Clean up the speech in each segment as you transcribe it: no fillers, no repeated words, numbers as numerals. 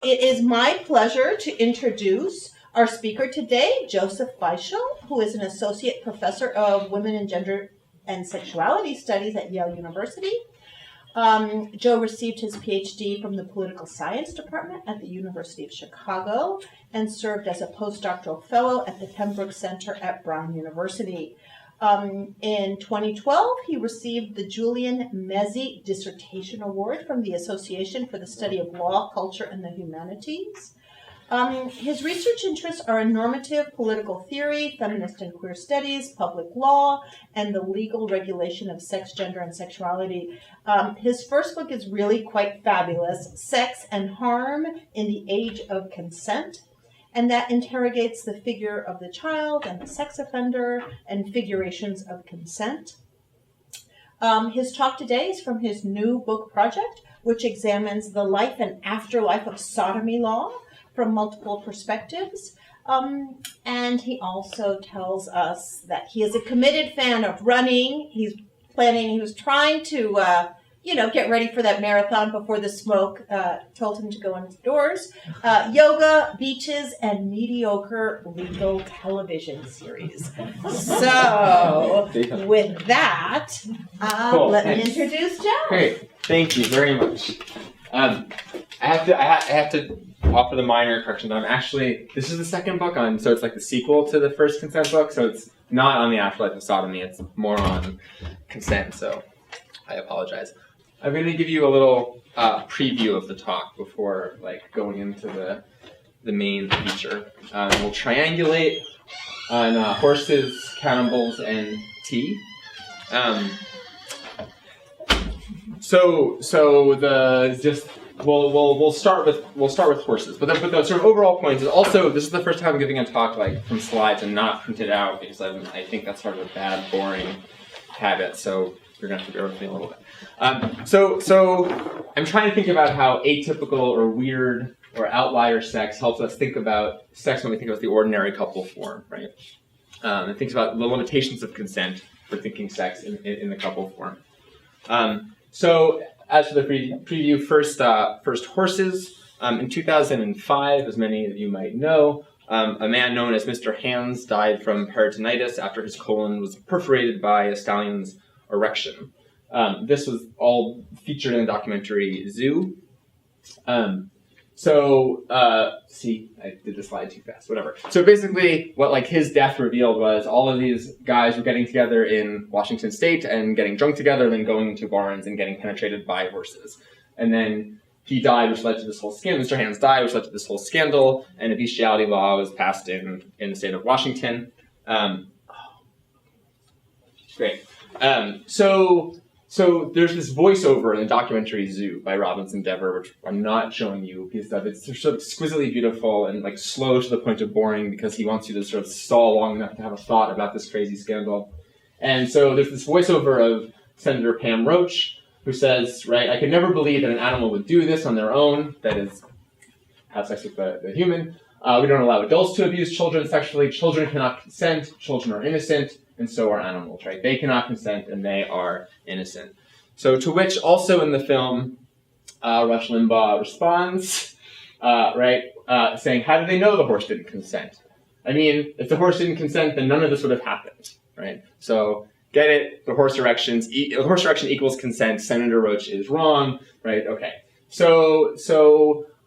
It is my pleasure to introduce our speaker today, Joseph Fischel, who is an associate professor of women and gender and sexuality studies at Yale University. Joe received his PhD from the Political Science Department at the University of Chicago and served as a postdoctoral fellow at the Pembroke Center at Brown University. In 2012, he received the Julian Mezzi Dissertation Award from the Association for the Study of Law, Culture, and the Humanities. His research interests are in normative political theory, feminist and queer studies, public law, and the legal regulation of sex, gender, and sexuality. His first book is really quite fabulous, Sex and Harm in the Age of Consent, and that interrogates the figure of the child and the sex offender and figurations of consent. His talk today is from his new book project, which examines the life and afterlife of sodomy law from multiple perspectives. And he also tells us that he is a committed fan of running. He was trying to get ready for that marathon before the smoke told him to go indoors. Yoga, beaches, and mediocre legal television series. So, with that, Cool, let thanks. me introduce Joe. Great, thank you very much. I have to offer the minor correction that this is the second book so it's like the sequel to the first consent book, so it's not on the afterlife of sodomy, it's more on consent, so I apologize. I'm going to give you a little preview of the talk before going into the main feature. We'll triangulate on horses, cannibals, and tea. We'll start with horses. But the sort of overall point is also this is the first time I'm giving a talk from slides and not printed out because I think that's sort of a bad, boring habit. So you're gonna have to bear with me a little bit. So I'm trying to think about how atypical or weird or outlier sex helps us think about sex when we think about the ordinary couple form, right? And thinks about the limitations of consent for thinking sex in the couple form. So as for the preview, first horses. In 2005, as many of you might know, a man known as Mr. Hands died from peritonitis after his colon was perforated by a stallion's erection. This was all featured in the documentary Zoo. See, I did the slide too fast, whatever. So basically, what his death revealed was all of these guys were getting together in Washington State and getting drunk together and then going to barns and getting penetrated by horses. And then he died, which led to this whole scandal. Mr. Hands died, which led to this whole scandal, and a bestiality law was passed in the state of Washington. Great. So there's this voiceover in the documentary Zoo by Robinson Dever, which I'm not showing you because it's sort of exquisitely beautiful and slow to the point of boring because he wants you to sort of stall long enough to have a thought about this crazy scandal. And so there's this voiceover of Senator Pam Roach who says, right, I could never believe that an animal would do this on their own, that is, have sex with the human. We don't allow adults to abuse children sexually. Children cannot consent. Children are innocent. And so are animals, right? They cannot consent, and they are innocent. So to which also in the film, Rush Limbaugh responds, saying, how do they know the horse didn't consent? I mean, if the horse didn't consent, then none of this would have happened, right? So get it, the horse erection equals consent. Senator Roach is wrong, right? Okay. So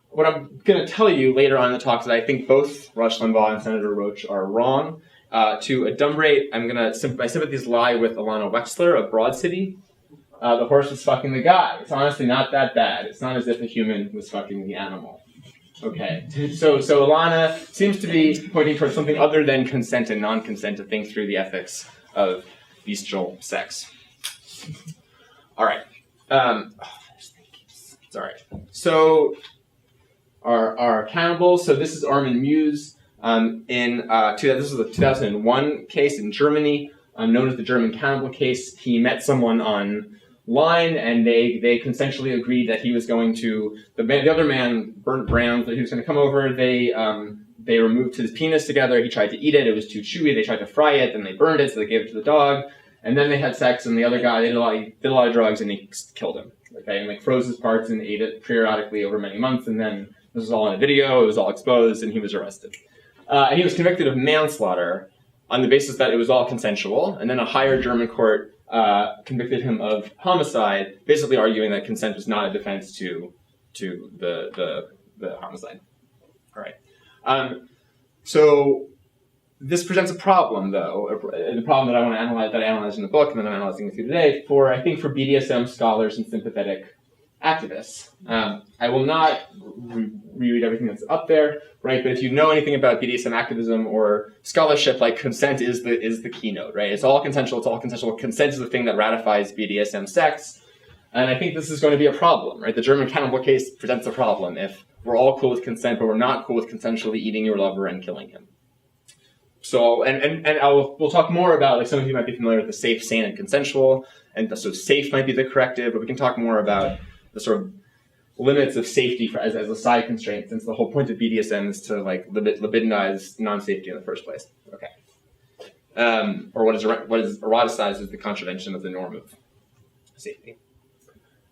what I'm going to tell you later on in the talk is that I think both Rush Limbaugh and Senator Roach are wrong. To adumbrate, my sympathies lie with Alana Wexler of Broad City. The horse was fucking the guy. It's honestly not that bad. It's not as if a human was fucking the animal. Okay. So Alana seems to be pointing towards something other than consent and non-consent to think through the ethics of bestial sex. All right. It's all right. So our cannibals. So this is Armin Muse. This was a 2001 case in Germany, known as the German cannibal case. He met someone online, and they consensually agreed that he was going to. The other man burnt brands that he was going to come over. They removed his penis together. He tried to eat it. It was too chewy. They tried to fry it. Then they burned it, so they gave it to the dog. And then they had sex, and the other guy did a lot of drugs, and he killed him. Okay, and froze his parts and ate it periodically over many months, and then This was all in a video, it was all exposed, and he was arrested. And he was convicted of manslaughter on the basis that it was all consensual, and then a higher German court convicted him of homicide, basically arguing that consent was not a defense to the homicide. All right. So this presents a problem, though, the problem that I want to analyze, that I analyze in the book, and that I'm analyzing with you today, I think, for BDSM scholars and sympathetic activists. I will not reread everything that's up there, right? But if you know anything about BDSM activism or scholarship, like consent is the keynote, right? It's all consensual. It's all consensual. Consent is the thing that ratifies BDSM sex, and I think this is going to be a problem, right? The German Cannibal case presents a problem if we're all cool with consent, but we're not cool with consensually eating your lover and killing him. So, we'll talk more about, like, some of you might be familiar with the safe, sane, and consensual, and so safe might be the corrective, but we can talk more about the sort of limits of safety as a side constraint, since the whole point of BDSM is to, like, libidinize non-safety in the first place. Okay. Or what is eroticized is the contravention of the norm of safety.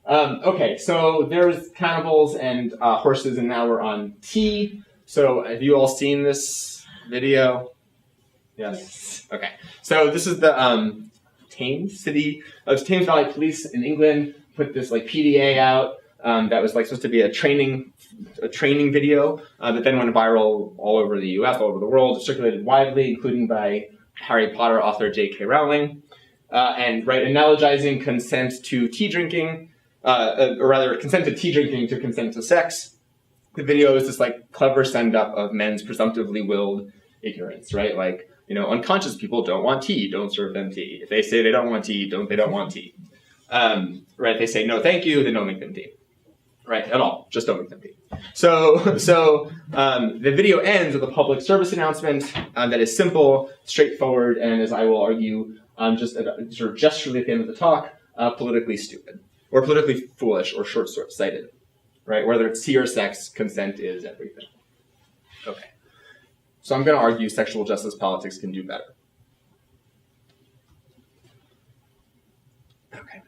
Okay, so there's cannibals and horses, and now we're on tea. So have you all seen this video? Yes. Okay. So this is the Thames Valley Police in England put this, like, PDA out that was, like, supposed to be a training video that then went viral all over the U.S., all over the world. It circulated widely, including by Harry Potter author J.K. Rowling, and analogizing consent to tea drinking, or rather consent to tea drinking to consent to sex. The video is this, like, clever send-up of men's presumptively willed ignorance, right? Like, unconscious people don't want tea, don't serve them tea. If they say they don't want tea, they don't want tea. Right? They say no, thank you, then don't make them tea. Right? At all, just don't make them tea. So the video ends with a public service announcement that is simple, straightforward, and, as I will argue, just sort of gesturally at the end of the talk, politically stupid, or politically foolish, or short-sighted. Right? Whether it's tea or sex, consent is everything. Okay. So I'm going to argue sexual justice politics can do better. Okay.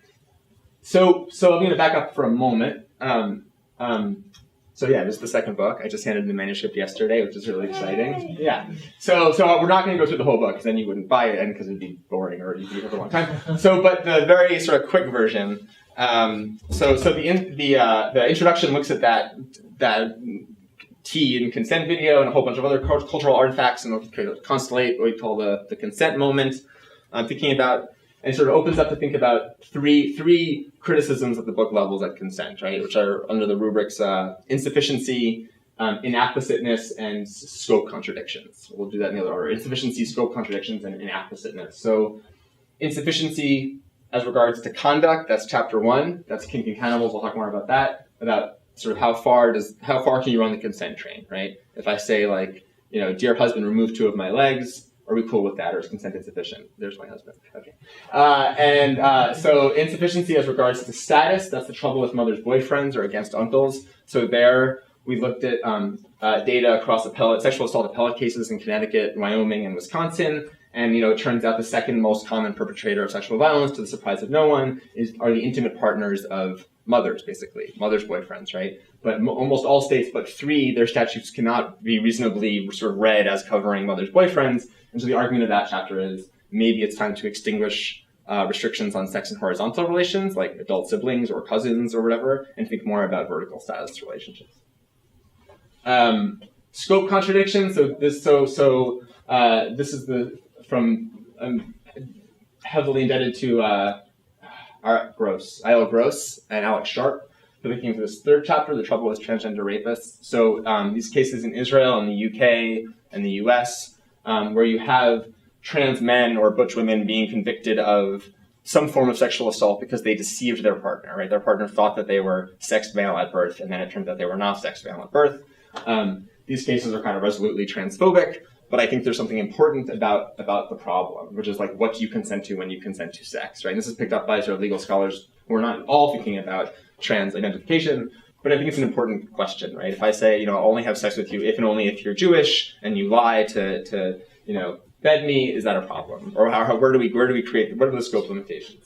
So I'm going to back up for a moment. So yeah, this is the second book. I just handed in the manuscript yesterday, which is really exciting. Yeah. So we're not going to go through the whole book, because then you wouldn't buy it, and because it'd be boring, or you'd be here for a long time. But the very sort of quick version. So the introduction looks at that tea and consent video and a whole bunch of other cultural artifacts, and we'll constellate what we call the consent moment. Thinking about, and sort of opens up to think about three criticisms at the book levels at consent, right, which are under the rubrics insufficiency, inappositeness, and scope contradictions. We'll do that in the other order: insufficiency, scope contradictions, and inappositeness. So insufficiency as regards to conduct, that's chapter 1. That's Kink and Cannibals. We'll talk more about that, about sort of how far can you run the consent train, right? If I say, like, dear husband, remove 2 of my legs, are we cool with that, or is consent insufficient? There's my husband. Okay. So insufficiency as regards to status, that's the trouble with mother's boyfriends or against uncles. So there we looked at data across sexual assault appellate cases in Connecticut, Wyoming, and Wisconsin. And, it turns out the second most common perpetrator of sexual violence, to the surprise of no one, are the intimate partners of mothers, basically, mothers' boyfriends, right? But almost all states but 3, their statutes cannot be reasonably sort of read as covering mothers' boyfriends. And so the argument of that chapter is maybe it's time to extinguish restrictions on sex and horizontal relations, like adult siblings or cousins or whatever, and think more about vertical status relationships. Scope contradiction. So this is from heavily indebted to I.L. Gross and Alex Sharp, who looking into this 3rd chapter, the trouble with transgender rapists. So these cases in Israel and the UK and the US, where you have trans men or butch women being convicted of some form of sexual assault because they deceived their partner, right? Their partner thought that they were sex male at birth, and then it turned out they were not sex male at birth. These cases are kind of resolutely transphobic, but I think there's something important about the problem, which is, like, what do you consent to when you consent to sex, right? And this is picked up by sort of legal scholars who are not all thinking about trans identification, but I think it's an important question, right? If I say, I'll only have sex with you if and only if you're Jewish, and you lie to bed me, is that a problem? Or where do we create, what are the scope limitations?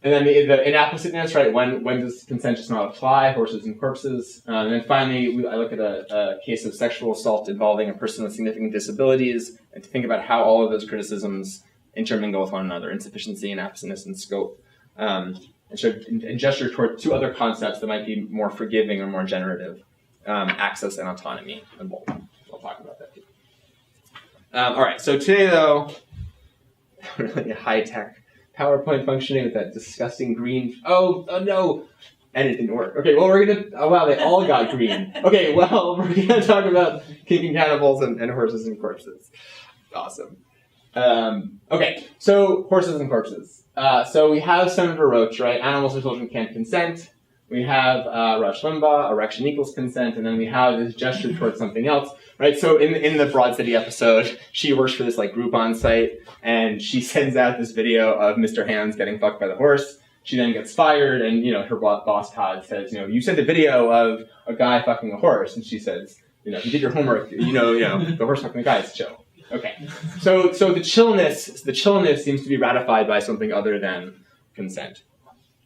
And then the inappositeness, right? When does consent just not apply? Horses and corpses. And then finally, I look at a case of sexual assault involving a person with significant disabilities, and to think about how all of those criticisms intermingle with one another: insufficiency, inappositeness, and scope. And gesture toward two other concepts that might be more forgiving or more generative: access and autonomy. And we'll talk about that too. All right. So today, though, really high-tech PowerPoint functioning with that disgusting green. Oh no, and it didn't work. Okay, well we're gonna. Oh wow, they all got green. Okay, well we're gonna talk about Kink and Cannibals and horses and corpses. Awesome. Okay, so horses and corpses. So we have Senator Roach, right? Animals and children can't consent. We have Rush Limbaugh, erection equals consent, and then we have this gesture towards something else, right? So in the Broad City episode, she works for this like Groupon site, and she sends out this video of Mr. Hands getting fucked by the horse. She then gets fired, and her boss Todd says, you sent a video of a guy fucking a horse, and she says, you did your homework, the horse fucking the guy is chill. Okay, so the chillness seems to be ratified by something other than consent,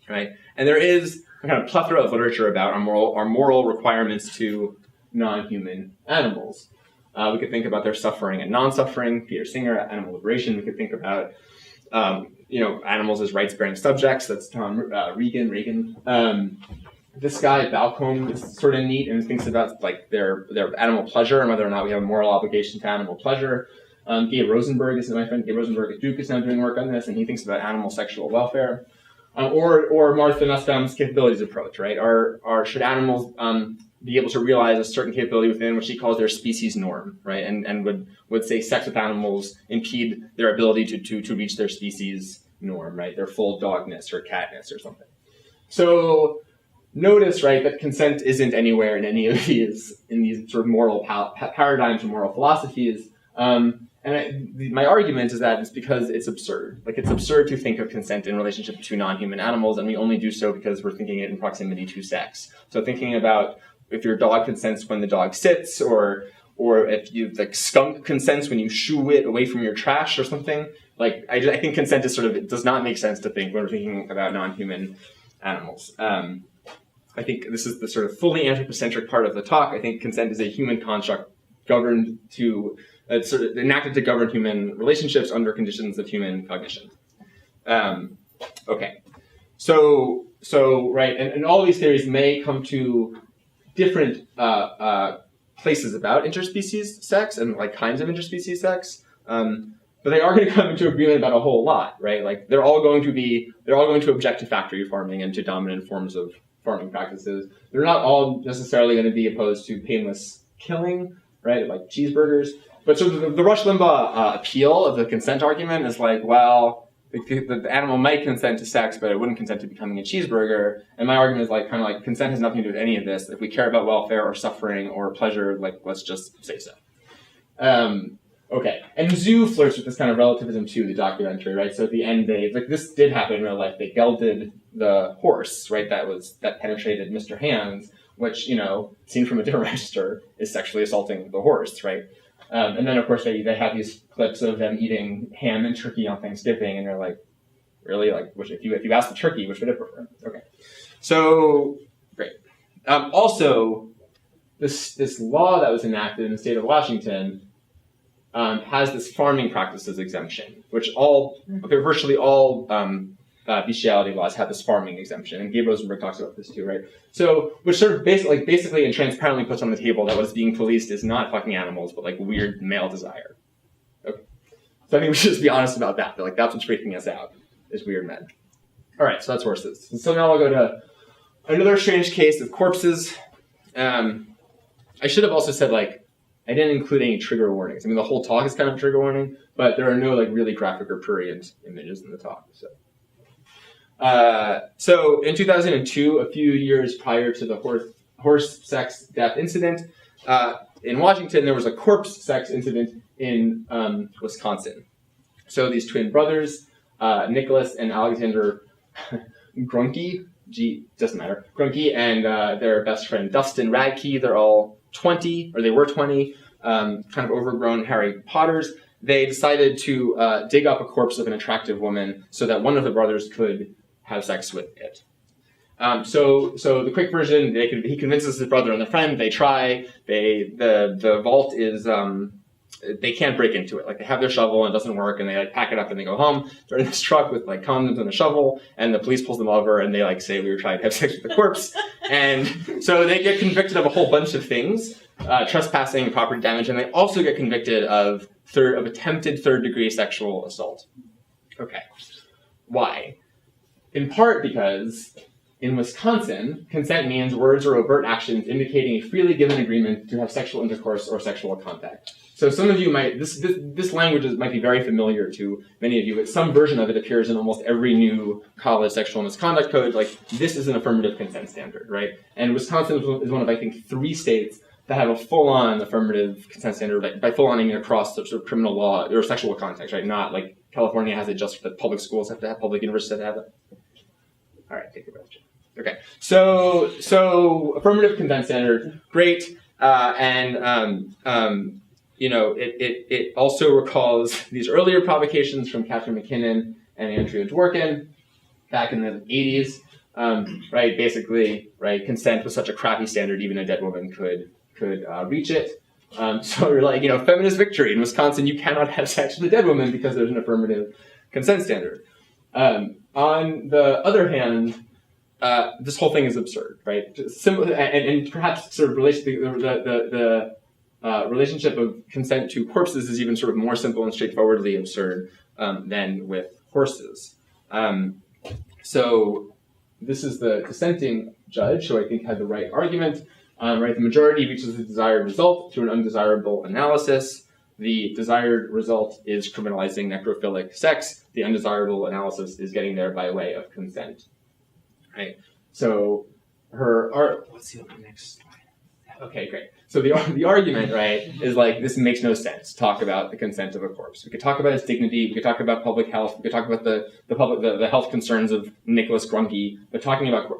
right? And there is a kind of plethora of literature about our moral requirements to non-human animals. We could think about their suffering and non-suffering. Peter Singer, Animal Liberation. We could think about animals as rights-bearing subjects. That's Tom Regan. This guy Balcombe is sort of neat and thinks about like their animal pleasure and whether or not we have a moral obligation to animal pleasure. Gabe Rosenberg, this is my friend Gabe Rosenberg at Duke, is now doing work on this, and he thinks about animal sexual welfare. Or Martha Nussbaum's capabilities approach, right? Should animals be able to realize a certain capability within what she calls their species norm, right? And would say sex with animals impede their ability to reach their species norm, right? Their full dogness or catness or something. So notice, right, that consent isn't anywhere in any of these sort of moral paradigms or moral philosophies. My argument is that it's because it's absurd. Like, it's absurd to think of consent in relationship to non-human animals, and we only do so because we're thinking it in proximity to sex. So thinking about if your dog consents when the dog sits, or if skunk consents when you shoo it away from your trash or something. Like, I think consent is it does not make sense to think when we're thinking about non-human animals. I think this is the sort of fully anthropocentric part of the talk. I think consent is a human construct governed enacted to govern human relationships under conditions of human cognition. Okay, so right, and all these theories may come to different places about interspecies sex and like kinds of interspecies sex, but they are going to come into agreement about a whole lot, right? Like they're all going to object to factory farming and to dominant forms of farming practices. They're not all necessarily going to be opposed to painless killing, right? Like cheeseburgers. But so the Rush Limbaugh appeal of the consent argument is like, well, the animal might consent to sex, but it wouldn't consent to becoming a cheeseburger. And my argument is kind of like consent has nothing to do with any of this. If we care about welfare or suffering or pleasure, let's just say so. Okay, and Zoo flirts with this kind of relativism too, the documentary, right? So at the end, this did happen in real life. They gelded the horse, right? That penetrated Mr. Hands, which, seen from a different register, is sexually assaulting the horse, right? And then, of course, they have these clips of them eating ham and turkey on Thanksgiving, and they're like, really? Like, if you ask the turkey, which would it prefer? Okay. So, great. Also, this law that was enacted in the state of Washington has this farming practices exemption, which virtually all bestiality laws have this farming exemption, and Gabe Rosenberg talks about this too, right? So, which sort of basically and transparently puts on the table that what is being policed is not fucking animals, but like weird male desire. Okay, so I think we should just be honest about that. But that's what's freaking us out is weird men. All right, so that's horses. And so now I'll go to another strange case of corpses. I should have also said I didn't include any trigger warnings. I mean, the whole talk is kind of a trigger warning, but there are no really graphic or prurient images in the talk. So in 2002, a few years prior to the horse sex death incident, in Washington, there was a corpse sex incident in Wisconsin. So these twin brothers, Nicholas and Alexander Grunke, doesn't matter, Grunke, and their best friend Dustin Radke, they're all 20, or they were 20, kind of overgrown Harry Potters. They decided to dig up a corpse of an attractive woman so that one of the brothers could have sex with it. So the quick version, he convinces his brother and a friend. They try. The vault is they can't break into it. Like, they have their shovel and it doesn't work, and they like pack it up and they go home. They're in this truck with like condoms and a shovel, and the police pulls them over and they like say we were trying to have sex with the corpse. And so they get convicted of a whole bunch of things, trespassing, property damage, and they also get convicted of attempted third-degree sexual assault. Okay, why? In part because in Wisconsin, consent means words or overt actions indicating a freely given agreement to have sexual intercourse or sexual contact. So some of you might, this language might be very familiar to many of you, but some version of it appears in almost every new college sexual misconduct code. Like, this is an affirmative consent standard, right? And Wisconsin is one of, I think, 3 states that have a full-on affirmative consent standard, by full-on, I mean across the sort of criminal law or sexual context, right? Not like California has it just for the public schools have to have, public universities have to have it. All right, take a breath. Okay, so affirmative consent standard, great, you know, it also recalls these earlier provocations from Catherine McKinnon and Andrea Dworkin back in the 80s, right? Basically, right, consent was such a crappy standard, even a dead woman could reach it. So you're like, you know, feminist victory. In Wisconsin, you cannot have sex with a dead woman because there's an affirmative consent standard. On the other hand, this whole thing is absurd, right? Simple, and perhaps sort of the relationship of consent to corpses is even sort of more simple and straightforwardly absurd than with horses. So this is the dissenting judge, who I think had the right argument. Right, the majority reaches the desired result through an undesirable analysis. The desired result is criminalizing necrophilic sex. The undesirable analysis is getting there by way of consent. Right. So let's see what the next slide. Okay, great. So the argument, right, is like, this makes no sense. Talk about the consent of a corpse. We could talk about its dignity. We could talk about public health. We could talk about the health concerns of Nicholas Grunke. But talking about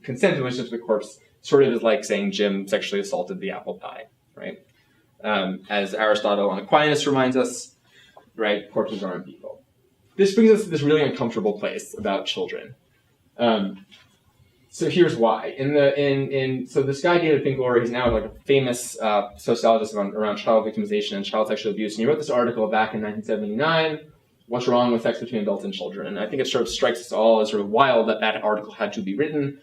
consent in relation to the corpse sort of is like saying Jim sexually assaulted the apple pie, right? As Aristotle on Aquinas reminds us, right, corpses aren't people. This brings us to this really uncomfortable place about children. So here's why. So this guy, David Finkelauer, he's now like a famous sociologist around child victimization and child sexual abuse. And he wrote this article back in 1979, What's Wrong with Sex Between Adults and Children? And I think it sort of strikes us all as sort of wild that article had to be written.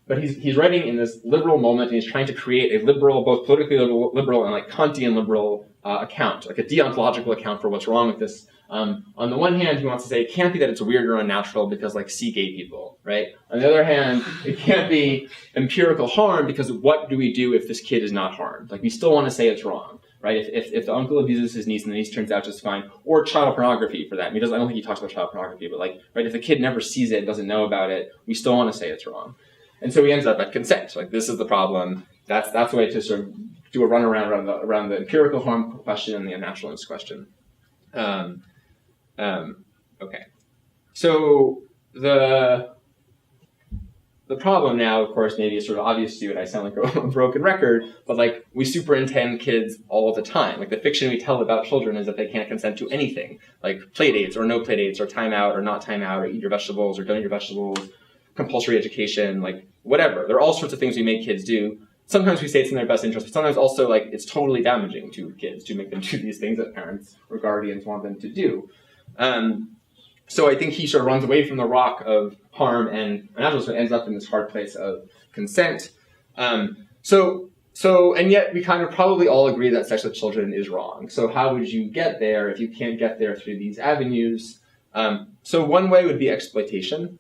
But he's writing in this liberal moment, and he's trying to create a liberal, both politically liberal and like Kantian liberal account, like a deontological account for what's wrong with this. On the one hand, he wants to say it can't be that it's weird or unnatural because, like, see gay people, right? On the other hand, it can't be empirical harm because what do we do if this kid is not harmed? Like, we still want to say it's wrong, right? If the uncle abuses his niece and the niece turns out just fine, or child pornography for that. I don't think he talks about child pornography, but like, right, if the kid never sees it, doesn't know about it, we still want to say it's wrong. And so he ends up at consent. Like, this is the problem. That's the way to sort of do a runaround around the empirical harm question and the unnaturalness question. Okay. So the problem now, of course, maybe is sort of obvious to you, and I sound like a broken record, but like, we superintend kids all the time. Like, the fiction we tell about children is that they can't consent to anything, like play dates or no play dates or time out or not time out or eat your vegetables or don't eat your vegetables, compulsory education, like whatever. There are all sorts of things we make kids do. Sometimes we say it's in their best interest, but sometimes also like it's totally damaging to kids to make them do these things that parents or guardians want them to do. So I think he sort of runs away from the rock of harm and naturalism, ends up in this hard place of consent. So and yet we kind of probably all agree that sex with children is wrong. So how would you get there if you can't get there through these avenues? So one way would be exploitation,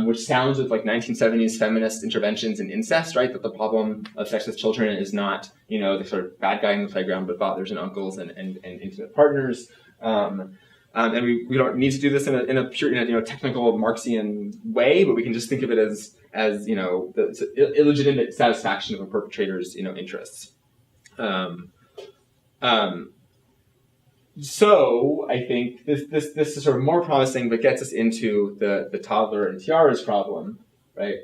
which sounds with like 1970s feminist interventions in incest, right? That the problem of sex with children is not, you know, the sort of bad guy in the playground, but fathers and uncles and intimate partners. And we don't need to do this in a pure, technical Marxian way, but we can just think of it as you know, the illegitimate satisfaction of a perpetrator's, interests. So I think this is sort of more promising, but gets us into the toddler and tiaras problem, right?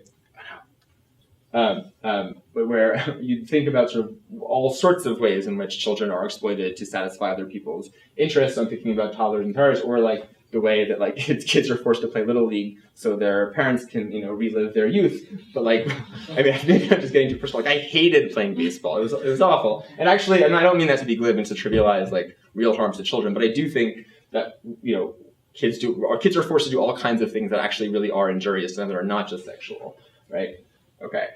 Where you think about sort of all sorts of ways in which children are exploited to satisfy other people's interests. I'm thinking about toddlers and tiaras, or like the way that like kids are forced to play Little League so their parents can, relive their youth. But like, I mean, maybe I'm just getting too personal. Like, I hated playing baseball. It was awful. And actually, and I don't mean that to be glib and to trivialize like real harms to children, but I do think that, kids are forced to do all kinds of things that actually really are injurious to them that are not just sexual, right? Okay.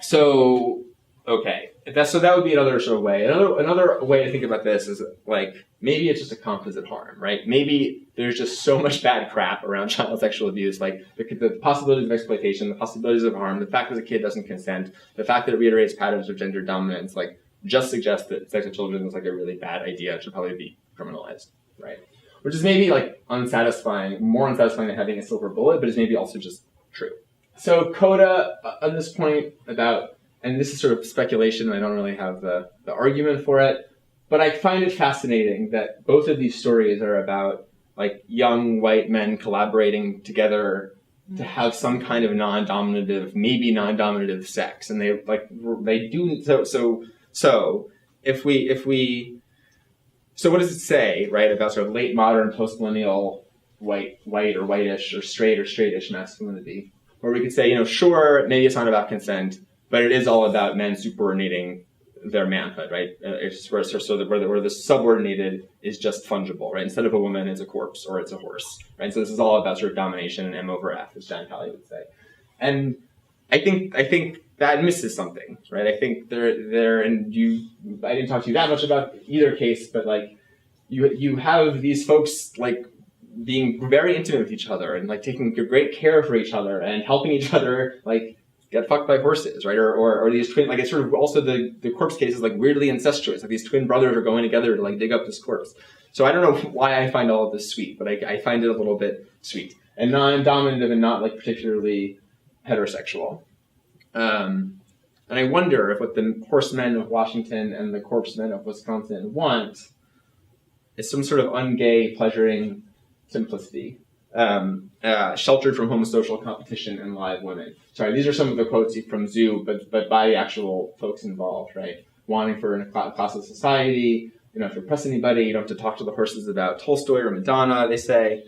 So that would be another sort of way. Another way to think about this is like maybe it's just a composite harm, right? Maybe there's just so much bad crap around child sexual abuse, like the possibilities of exploitation, the possibilities of harm, the fact that the kid doesn't consent, the fact that it reiterates patterns of gender dominance, like just suggests that sex with children is like a really bad idea. It should probably be criminalized, right? Which is maybe like unsatisfying, more unsatisfying than having a silver bullet, but is maybe also just true. So Coda, on this point about, and this is sort of speculation, I don't really have the argument for it, but I find it fascinating that both of these stories are about like young white men collaborating together to have some kind of non-dominative, maybe non-dominative sex, and they do so. So what does it say, right, about sort of late modern, post-millennial white or whitish or straightish masculinity? Where we could say, sure, maybe it's not about consent, but it is all about men superordinating their manhood, right? It's where the subordinated is just fungible, right? Instead of a woman, it's a corpse or it's a horse, right? So this is all about sort of domination and M over F, as John Kelly would say. And I think that misses something, right? I think I didn't talk to you that much about either case, but like you have these folks like being very intimate with each other and like taking great care for each other and helping each other like get fucked by horses, right? Or these twin, like it's sort of also the corpse case is like weirdly incestuous. Like these twin brothers are going together to like dig up this corpse. So I don't know why I find all of this sweet, but I find it a little bit sweet and non-dominative and not like particularly heterosexual. And I wonder if what the horsemen of Washington and the corpsemen of Wisconsin want is some sort of ungay, pleasuring simplicity, sheltered from homosocial competition and live women. Sorry, these are some of the quotes from Zoo, but by the actual folks involved, right? Wanting for a classless society, you don't have to impress anybody, you don't have to talk to the horses about Tolstoy or Madonna, they say.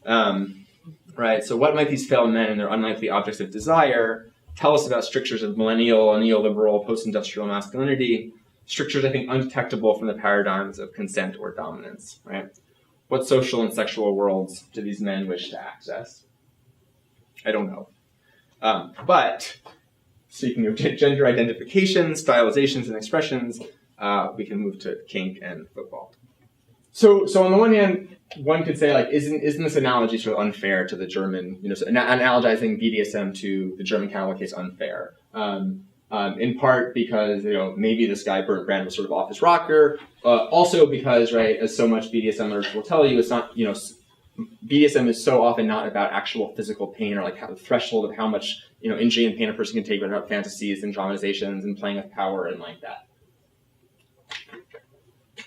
Right, so what might these failed men and their unlikely objects of desire tell us about strictures of millennial, neoliberal, post-industrial masculinity, strictures, I think, undetectable from the paradigms of consent or dominance, right? What social and sexual worlds do these men wish to access? I don't know. But speaking of gender identification, stylizations, and expressions, we can move to kink and football. So on the one hand, one could say, like, isn't this analogy sort of unfair to the German, analogizing BDSM to the German Cannibal case unfair? In part because, maybe this guy, Bernd Brand, was sort of off his rocker. Also because, right, as so much BDSMers will tell you, it's not, BDSM is so often not about actual physical pain or like the threshold of how much, injury and pain a person can take, but about fantasies and dramatizations and playing with power and like that.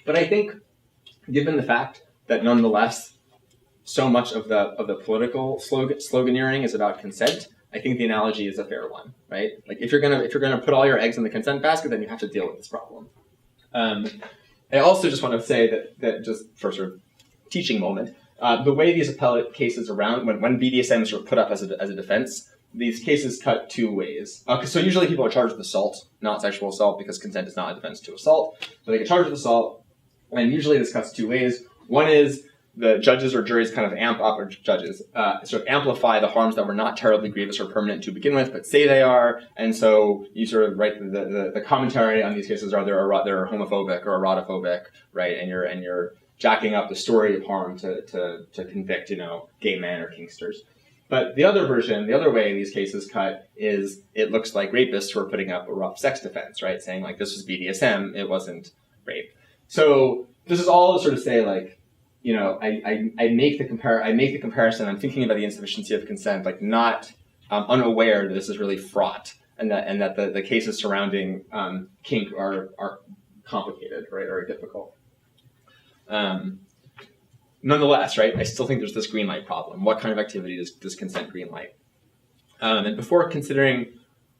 But I think, given the fact that nonetheless, so much of the political sloganeering is about consent, I think the analogy is a fair one, right? Like if you're gonna put all your eggs in the consent basket, then you have to deal with this problem. I also just want to say that just for sort of teaching moment, the way these appellate cases around when BDSM is sort of put up as a defense, these cases cut two ways. So usually people are charged with assault, not sexual assault, because consent is not a defense to assault. But they get charged with assault, and usually this cuts two ways. One is the judges or juries kind of sort of amplify the harms that were not terribly grievous or permanent to begin with, but say they are, and so you sort of write the commentary on these cases are they're homophobic or erotophobic, right? And you're jacking up the story of harm to convict, gay men or kinksters. But the other version, the other way these cases cut is it looks like rapists were putting up a rough sex defense, right? Saying like this was BDSM, it wasn't rape. So this is all to sort of say like, I make the comparison. I'm thinking about the insufficiency of consent, like not unaware that this is really fraught, and that the cases surrounding kink are complicated, right, or difficult. Nonetheless, right, I still think there's this green light problem. What kind of activity does consent green light? And before considering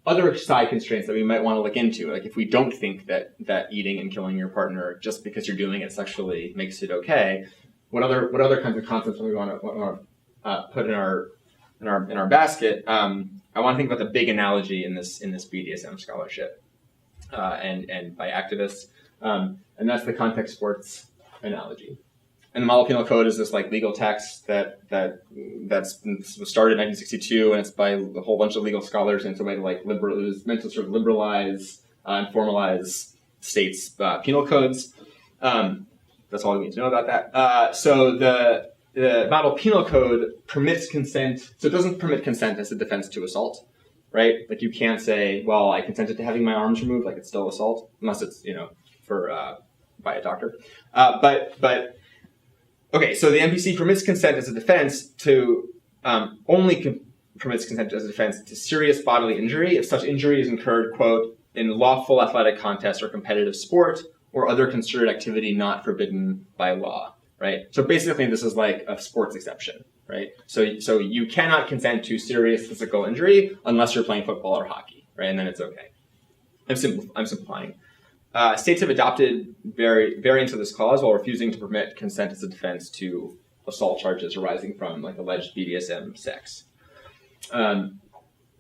other side constraints that we might want to look into, like if we don't think that eating and killing your partner just because you're doing it sexually makes it okay, what other kinds of concepts we want to put in our basket, I want to think about the big analogy in this BDSM scholarship and by activists, and that's the context sports analogy. And the Model Penal Code is this like legal text that's started in 1962, and it's by a whole bunch of legal scholars, and it's a way to it was meant to sort of liberalize and formalize states' penal codes. That's all we need to know about that. So the Model Penal Code permits consent. So it doesn't permit consent as a defense to assault, right? Like you can't say, well, I consented to having my arms removed, like it's still assault, unless it's by a doctor. Okay, so the MPC permits consent as a defense to permits consent as a defense to serious bodily injury if such injury is incurred, quote, in lawful athletic contest or competitive sport or other concerted activity not forbidden by law, right? So basically this is like a sports exception, right? So you cannot consent to serious physical injury unless you're playing football or hockey, right? And then it's okay. I'm simplifying. States have adopted variants of this clause while refusing to permit consent as a defense to assault charges arising from like alleged BDSM sex.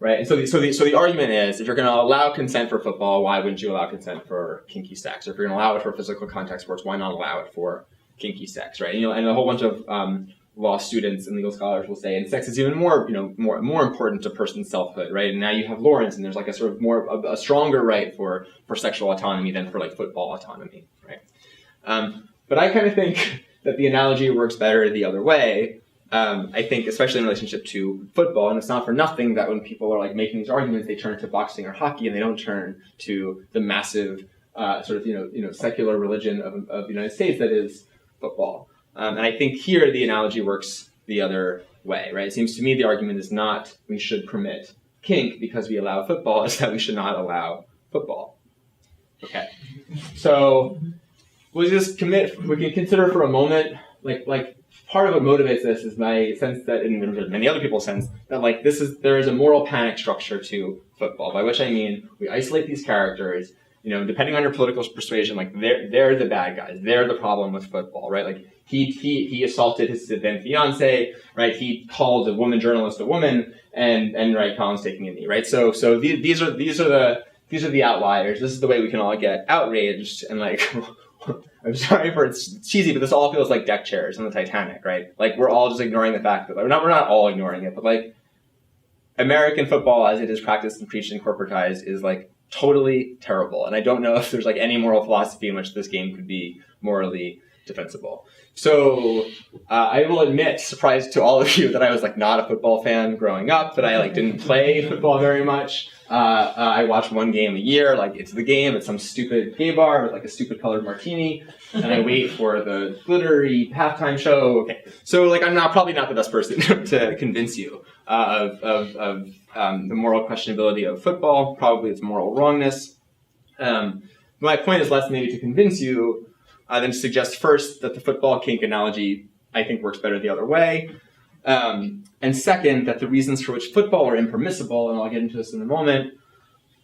Right, and so the argument is, if you're going to allow consent for football, why wouldn't you allow consent for kinky sex? Or if you're going to allow it for physical contact sports, why not allow it for kinky sex? Right, and a whole bunch of law students and legal scholars will say, and sex is even more important to person's selfhood, right? And now you have Lawrence, and there's like a sort of a stronger right for sexual autonomy than for like football autonomy, right? But I kind of think that the analogy works better the other way. I think, especially in relationship to football, and it's not for nothing that when people are like making these arguments, they turn to boxing or hockey, and they don't turn to the massive secular religion of the United States that is football. And I think here the analogy works the other way, right? It seems to me the argument is not we should permit kink because we allow football, it's that we should not allow football. Okay, so we can consider for a moment, like part of what motivates this is my sense that, and many other people's sense, that like there is a moral panic structure to football, by which I mean we isolate these characters, depending on your political persuasion, like they're the bad guys, they're the problem with football, right? Like he assaulted his then fiance, right? He called a woman journalist a woman, and right, Colin's taking a knee, right? So these are the outliers. This is the way we can all get outraged and like. I'm sorry for it's cheesy, but this all feels like deck chairs on the Titanic, right? Like we're all just ignoring the fact that we're not all ignoring it, but like American football as it is practiced and preached and corporatized is like totally terrible. And I don't know if there's like any moral philosophy in which this game could be morally defensible. So I will admit, surprise to all of you, that I was like not a football fan growing up, that I like didn't play football very much. I watch one game a year, like it's the game, it's some stupid gay bar with like a stupid colored martini, and I wait for the glittery halftime show. Okay, so like I'm probably not the best person to convince you of the moral questionability of football, probably its moral wrongness. My point is less maybe to convince you than to suggest first that the football kink analogy I think works better the other way. And second, that the reasons for which football are impermissible, and I'll get into this in a moment,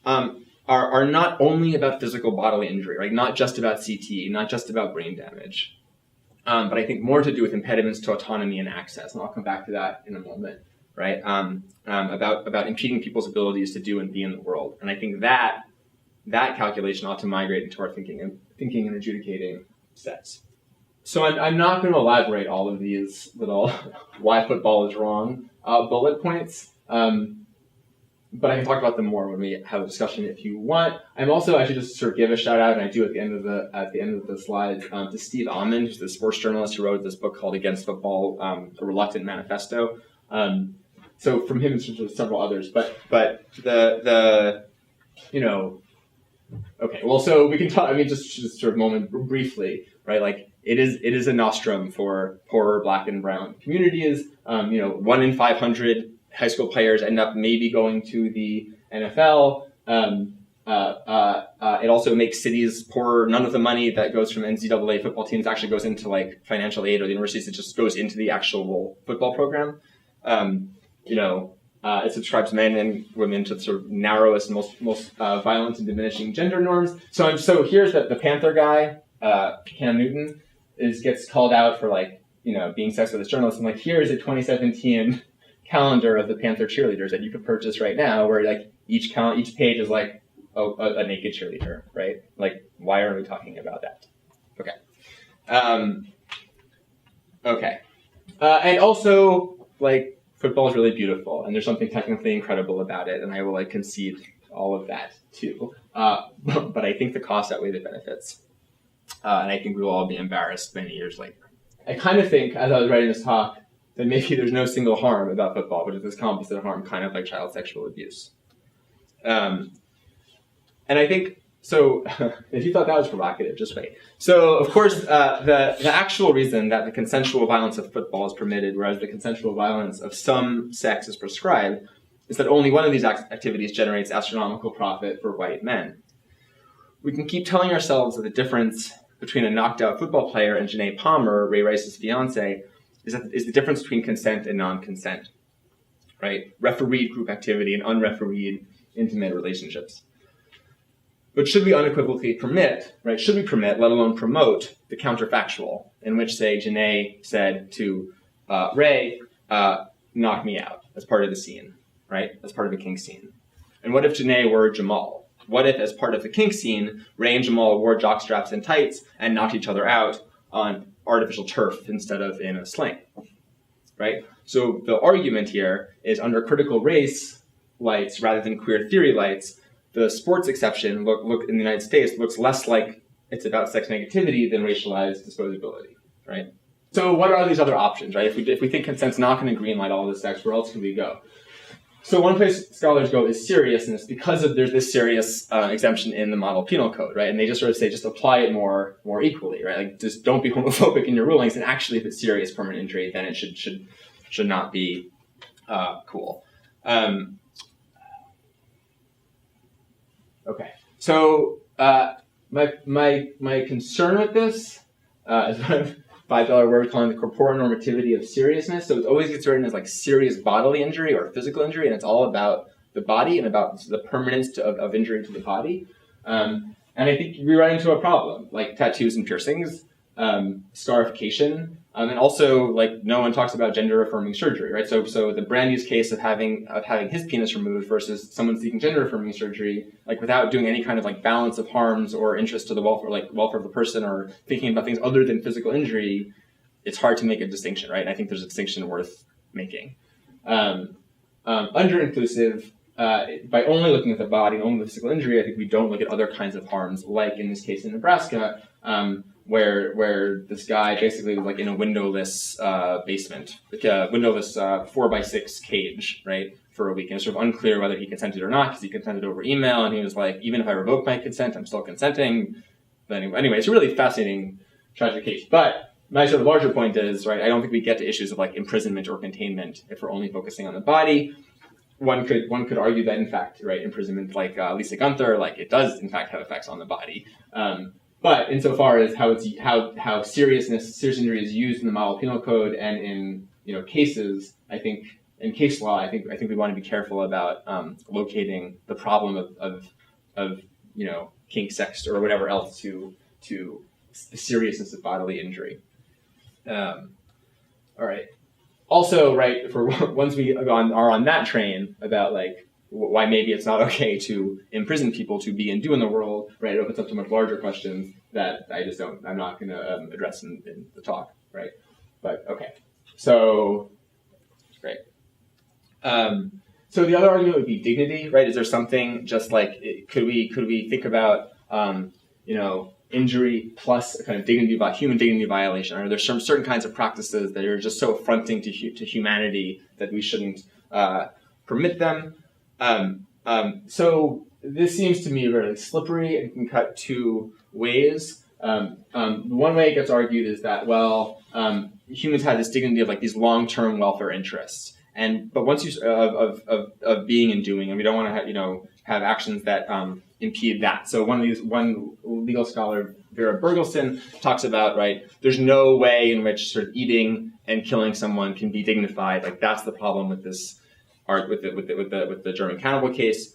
are not only about physical bodily injury, right? Not just about CTE, not just about brain damage, but I think more to do with impediments to autonomy and access, and I'll come back to that in a moment, right? About impeding people's abilities to do and be in the world, and I think that calculation ought to migrate into our thinking and adjudicating sets. So I'm not going to elaborate all of these little why football is wrong bullet points, but I can talk about them more when we have a discussion if you want. I should just sort of give a shout out, and I do at the end of the slides, to Steve Almond, who's the sports journalist who wrote this book called Against Football, A Reluctant Manifesto. So from him and several others, but okay, well, so we can talk. I mean, just sort of moment briefly, right? Like it is a nostrum for poorer Black and brown communities. 1 in 500 high school players end up maybe going to the NFL. It also makes cities poorer. None of the money that goes from NCAA football teams actually goes into like financial aid or the universities. It just goes into the actual football program. It subscribes men and women to the sort of narrowest, most violent and diminishing gender norms. So here's the Panther guy, Cam Newton, gets called out for like being sexist journalist, I'm like, here's a 2017 calendar of the Panther cheerleaders that you could purchase right now, where like each page is like a naked cheerleader, right? Like, why are we talking about that? Okay. Okay. And also, like, football is really beautiful, and there's something technically incredible about it, and I will like concede all of that too. But I think the costs outweigh the benefits, and I think we will all be embarrassed many years later. I kind of think, as I was writing this talk, that maybe there's no single harm about football, which is this composite harm, kind of like child sexual abuse. And I think, so if you thought that was provocative, just wait. So, of course, the actual reason that the consensual violence of football is permitted, whereas the consensual violence of some sex is prescribed, is that only one of these activities generates astronomical profit for white men. We can keep telling ourselves that the difference between a knocked-out football player and Janae Palmer, Ray Rice's fiancée, is the difference between consent and non-consent, right? Refereed group activity and unrefereed intimate relationships. But should we unequivocally permit, right? Should we permit, let alone promote, the counterfactual, in which, say, Janae said to Ray, knock me out, as part of the scene, right? As part of a kink scene. And what if Janae were Jamal? What if, as part of the kink scene, Ray and Jamal wore jockstraps and tights and knocked each other out on artificial turf instead of in a sling, right? So the argument here is, under critical race lights rather than queer theory lights, the sports exception look in the United States looks less like it's about sex negativity than racialized disposability, right? So what are these other options, right? If we think consent's not going to greenlight all this sex, where else can we go? So one place scholars go is seriousness, because there's this serious exemption in the model penal code, right? And they just sort of say, just apply it more equally, right? Like, just don't be homophobic in your rulings. And actually, if it's serious permanent injury, then it should not be cool. Okay. So my concern with this is a $5 word calling the corporeal normativity of seriousness. So it always gets written as like serious bodily injury or physical injury, and it's all about the body and about the permanence of injury to the body. And I think we run into a problem, like tattoos and piercings, scarification, and also, like, no one talks about gender-affirming surgery, right? So the Brandy's case of having his penis removed versus someone seeking gender-affirming surgery, like, without doing any kind of like balance of harms or interest to the welfare of the person, or thinking about things other than physical injury, it's hard to make a distinction, right? And I think there's a distinction worth making. Under-inclusive, by only looking at the body and only the physical injury, I think we don't look at other kinds of harms, like in this case in Nebraska, where this guy basically was like in a windowless basement, like a windowless 4x6 cage, right, for a week. And it's sort of unclear whether he consented or not, because he consented over email, and he was like, even if I revoke my consent, I'm still consenting. But anyway, it's a really fascinating, tragic case. But my sort of larger point is, right, I don't think we get to issues of like imprisonment or containment if we're only focusing on the body. One could argue that, in fact, right, imprisonment, like Lisa Gunther, like, it does in fact have effects on the body. But insofar as how serious injury is used in the model penal code and in cases, I think in case law, I think we want to be careful about locating the problem of kink, sex, or whatever else to the seriousness of bodily injury. All right. Also, right, for once we are on that train about like why maybe it's not okay to imprison people to be and do in the world, right? It opens up to much larger questions that I'm not going to address in the talk, right? But okay, so great. So the other argument would be dignity, right? Is there something just like could we think about injury plus a kind of human dignity violation? Are there some certain kinds of practices that are just so affronting to humanity that we shouldn't permit them? So this seems to me very slippery and can cut two ways. One way it gets argued is that, well, humans have this dignity of like these long-term welfare interests, but once you of being and doing, and we don't want to have actions that impede that. So one legal scholar, Vera Bergelsen, talks about, right, there's no way in which sort of eating and killing someone can be dignified. Like, that's the problem with this art, with the German cannibal case.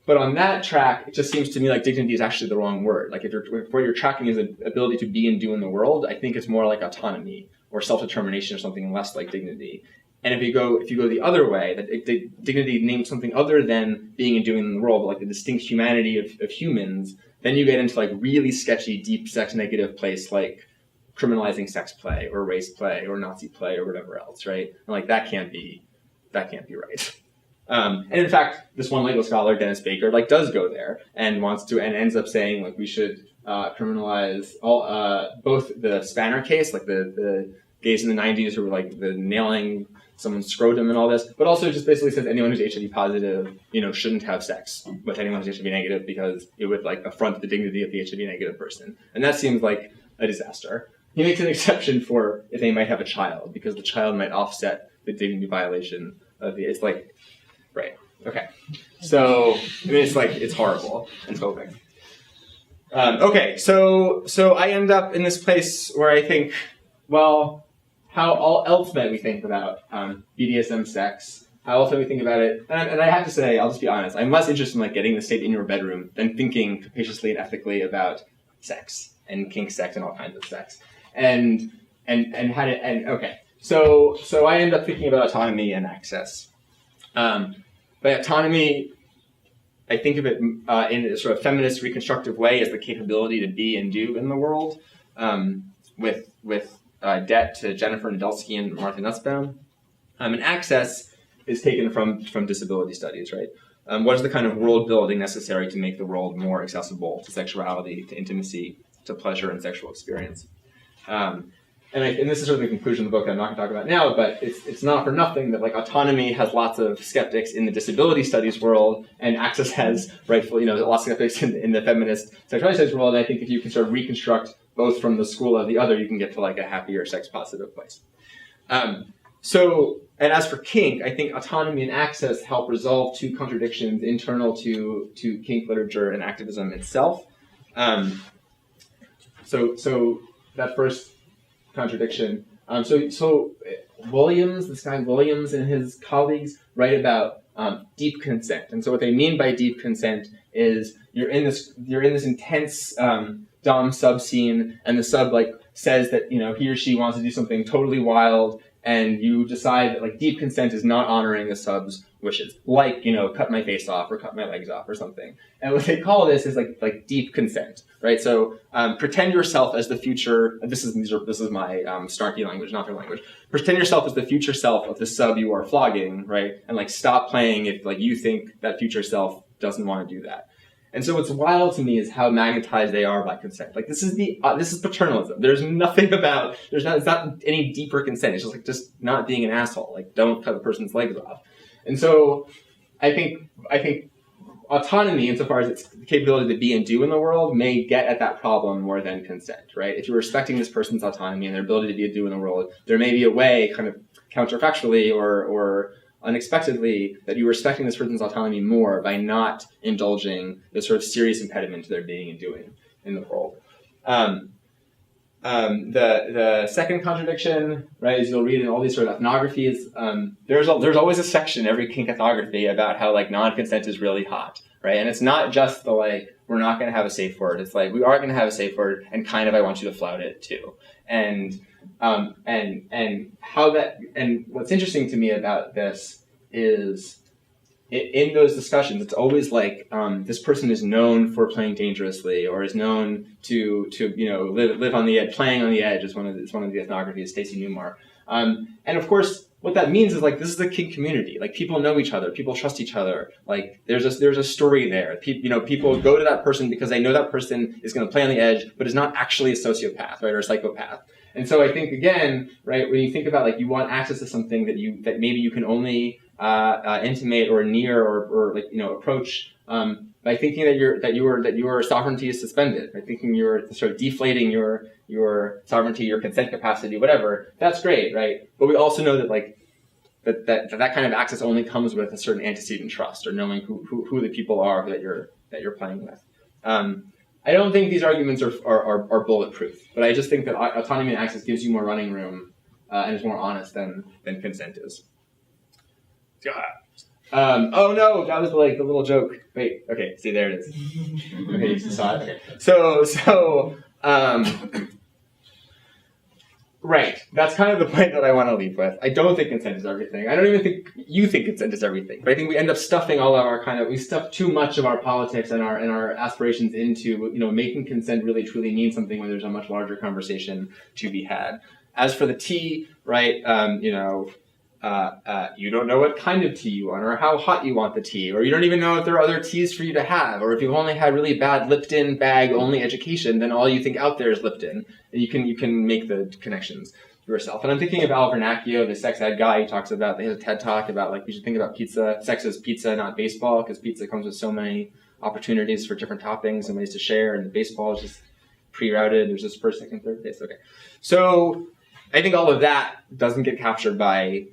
But on that track, it just seems to me like dignity is actually the wrong word. Like, if what you're tracking is the ability to be and do in the world, I think it's more like autonomy, or self-determination or something less like dignity. And if you go the other way, that dignity names something other than being and doing in the world, but like the distinct humanity of humans, then you get into like really sketchy, deep sex negative place like criminalizing sex play or race play or Nazi play or whatever else, right? And like that can't be right. And in fact, this one legal scholar, Dennis Baker, like does go there and wants to, and ends up saying like we should criminalize all both the Spanner case, like the gays in the 90s who were like the nailing someone's scrotum and all this, but also just basically says anyone who's HIV positive, shouldn't have sex with anyone who's HIV negative because it would like affront the dignity of the HIV negative person. And that seems like a disaster. He makes an exception for if they might have a child because the child might offset the dignity violation of the, it's like, right, okay. So, I mean, it's like, it's horrible and phobic. Okay, so I end up in this place where I think, well, how else might we think about BDSM sex? How else might we think about it? And I have to say, I'll just be honest, I'm less interested in like getting the state in your bedroom than thinking capaciously and ethically about sex and kink sex and all kinds of sex. And okay. So I end up thinking about autonomy and access. By autonomy, I think of it in a sort of feminist reconstructive way as the capability to be and do in the world, with debt to Jennifer Nadolsky and Martha Nussbaum. And access is taken from disability studies, right? What is the kind of world building necessary to make the world more accessible to sexuality, to intimacy, to pleasure and sexual experience? And this is sort of the conclusion of the book I'm not going to talk about now, but it's not for nothing that like autonomy has lots of skeptics in the disability studies world, and access has rightfully, lots of skeptics in the feminist sexuality studies world. And I think if you can sort of reconstruct both from the school of the other, you can get to like a happier sex positive place. And as for kink, I think autonomy and access help resolve two contradictions internal to kink literature and activism itself. So that first contradiction. So Williams, this guy Williams and his colleagues write about deep consent. And so what they mean by deep consent is you're in this intense dom sub scene, and the sub like says that he or she wants to do something totally wild, and you decide that like deep consent is not honoring the sub's wishes, like cut my face off or cut my legs off or something. And what they call this is like deep consent, right? So pretend yourself as the future. This is my snarky language, not their language. Pretend yourself as the future self of the sub you are flogging, right? And like stop playing if like you think that future self doesn't want to do that. And so what's wild to me is how magnetized they are by consent. Like this is paternalism. It's not any deeper consent. It's just not being an asshole. Like don't cut the person's legs off. And so I think autonomy, insofar as its capability to be and do in the world, may get at that problem more than consent, right? If you're respecting this person's autonomy and their ability to be and do in the world, there may be a way, kind of counterfactually or unexpectedly, that you're respecting this person's autonomy more by not indulging the sort of serious impediment to their being and doing in the world. The second contradiction, right, is you'll read in all these sort of ethnographies, there's always a section in every kink ethnography about how like non-consent is really hot, right? And it's not just the like, we're not going to have a safe word. It's like, we are going to have a safe word, and kind of I want you to flout it too. And how that, and what's interesting to me about this is in those discussions, it's always like this person is known for playing dangerously, or is known to live on the edge. Playing on the edge is one of the ethnographies, Stacey Newmar. And of course, what that means is like this is a kink community. Like people know each other, people trust each other. Like there's a story there. People go to that person because they know that person is going to play on the edge, but is not actually a sociopath, right, or a psychopath. And so I think again, right, when you think about like you want access to something that maybe you can only intimate or near or approach by thinking that your sovereignty is suspended, by thinking you're sort of deflating your sovereignty, your consent capacity, whatever. That's great, right? But we also know that like that kind of access only comes with a certain antecedent trust, or knowing who the people are that you're playing with. I don't think these arguments are bulletproof, but I just think that autonomy and access gives you more running room and is more honest than consent is. Oh no, that was like the little joke. Wait, okay, see, there it is. Okay, you saw it. Okay. So Right. That's kind of the point that I want to leave with. I don't think consent is everything. I don't even think you think consent is everything. But I think we end up stuffing all of our we stuff too much of our politics and our aspirations into, making consent really truly mean something when there's a much larger conversation to be had. As for the tea, right, you don't know what kind of tea you want or how hot you want the tea, or you don't even know if there are other teas for you to have, or if you've only had really bad Lipton bag only education, then all you think out there is Lipton. And you can make the connections yourself. And I'm thinking of Al Vernacchio, the sex ed guy. He talks about, he has a TED talk about we should think about pizza, sex as pizza, not baseball, because pizza comes with so many opportunities for different toppings and ways to share, and baseball is just pre-routed. There's this first, second, third base. Okay. So I think all of that doesn't get captured by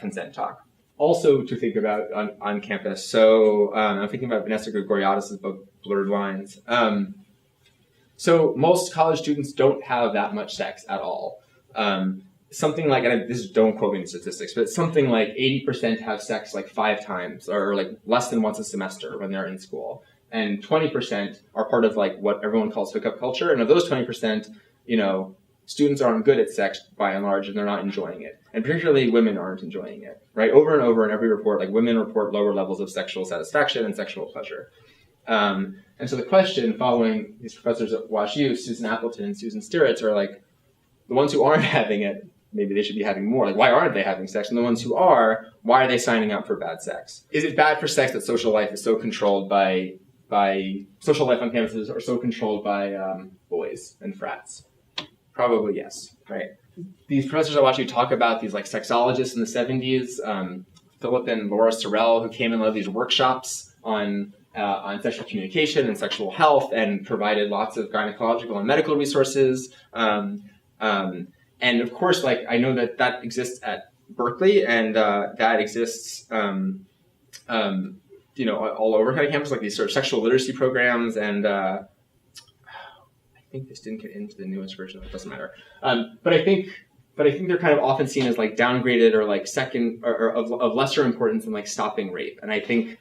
consent talk. Also to think about on campus. So I'm thinking about Vanessa Gregoriadis' book, Blurred Lines. So most college students don't have that much sex at all. Something like, and don't quote me in statistics, but something like 80% have sex 5 times, or less than once a semester when they're in school. And 20% are part of what everyone calls hookup culture. And of those 20%, students aren't good at sex by and large, and they're not enjoying it. And particularly women aren't enjoying it, right? Over and over in every report, women report lower levels of sexual satisfaction and sexual pleasure. And so the question following these professors at WashU, Susan Appleton and Susan Stiritz, are the ones who aren't having it, maybe they should be having more. Why aren't they having sex? And the ones who are, why are they signing up for bad sex? Is it bad for sex that social life is so controlled by social life on campuses are so controlled by boys and frats? Probably yes, right? These professors I watch you talk about these sexologists in the 70s, Philip and Laura Sorrell, who came and led these workshops on sexual communication and sexual health, and provided lots of gynecological and medical resources. And of course, I know that exists at Berkeley, and that exists, all over kind of campus, these sort of sexual literacy programs, and I think this didn't get into the newest version. It doesn't matter. But I think they're kind of often seen as downgraded or second or of lesser importance than stopping rape. And I think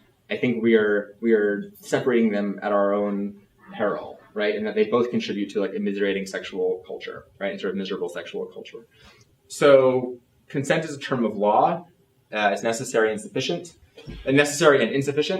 we are separating them at our own peril, right? And that they both contribute to immiserating sexual culture, right? And sort of miserable sexual culture. So consent is a term of law. It's necessary and insufficient,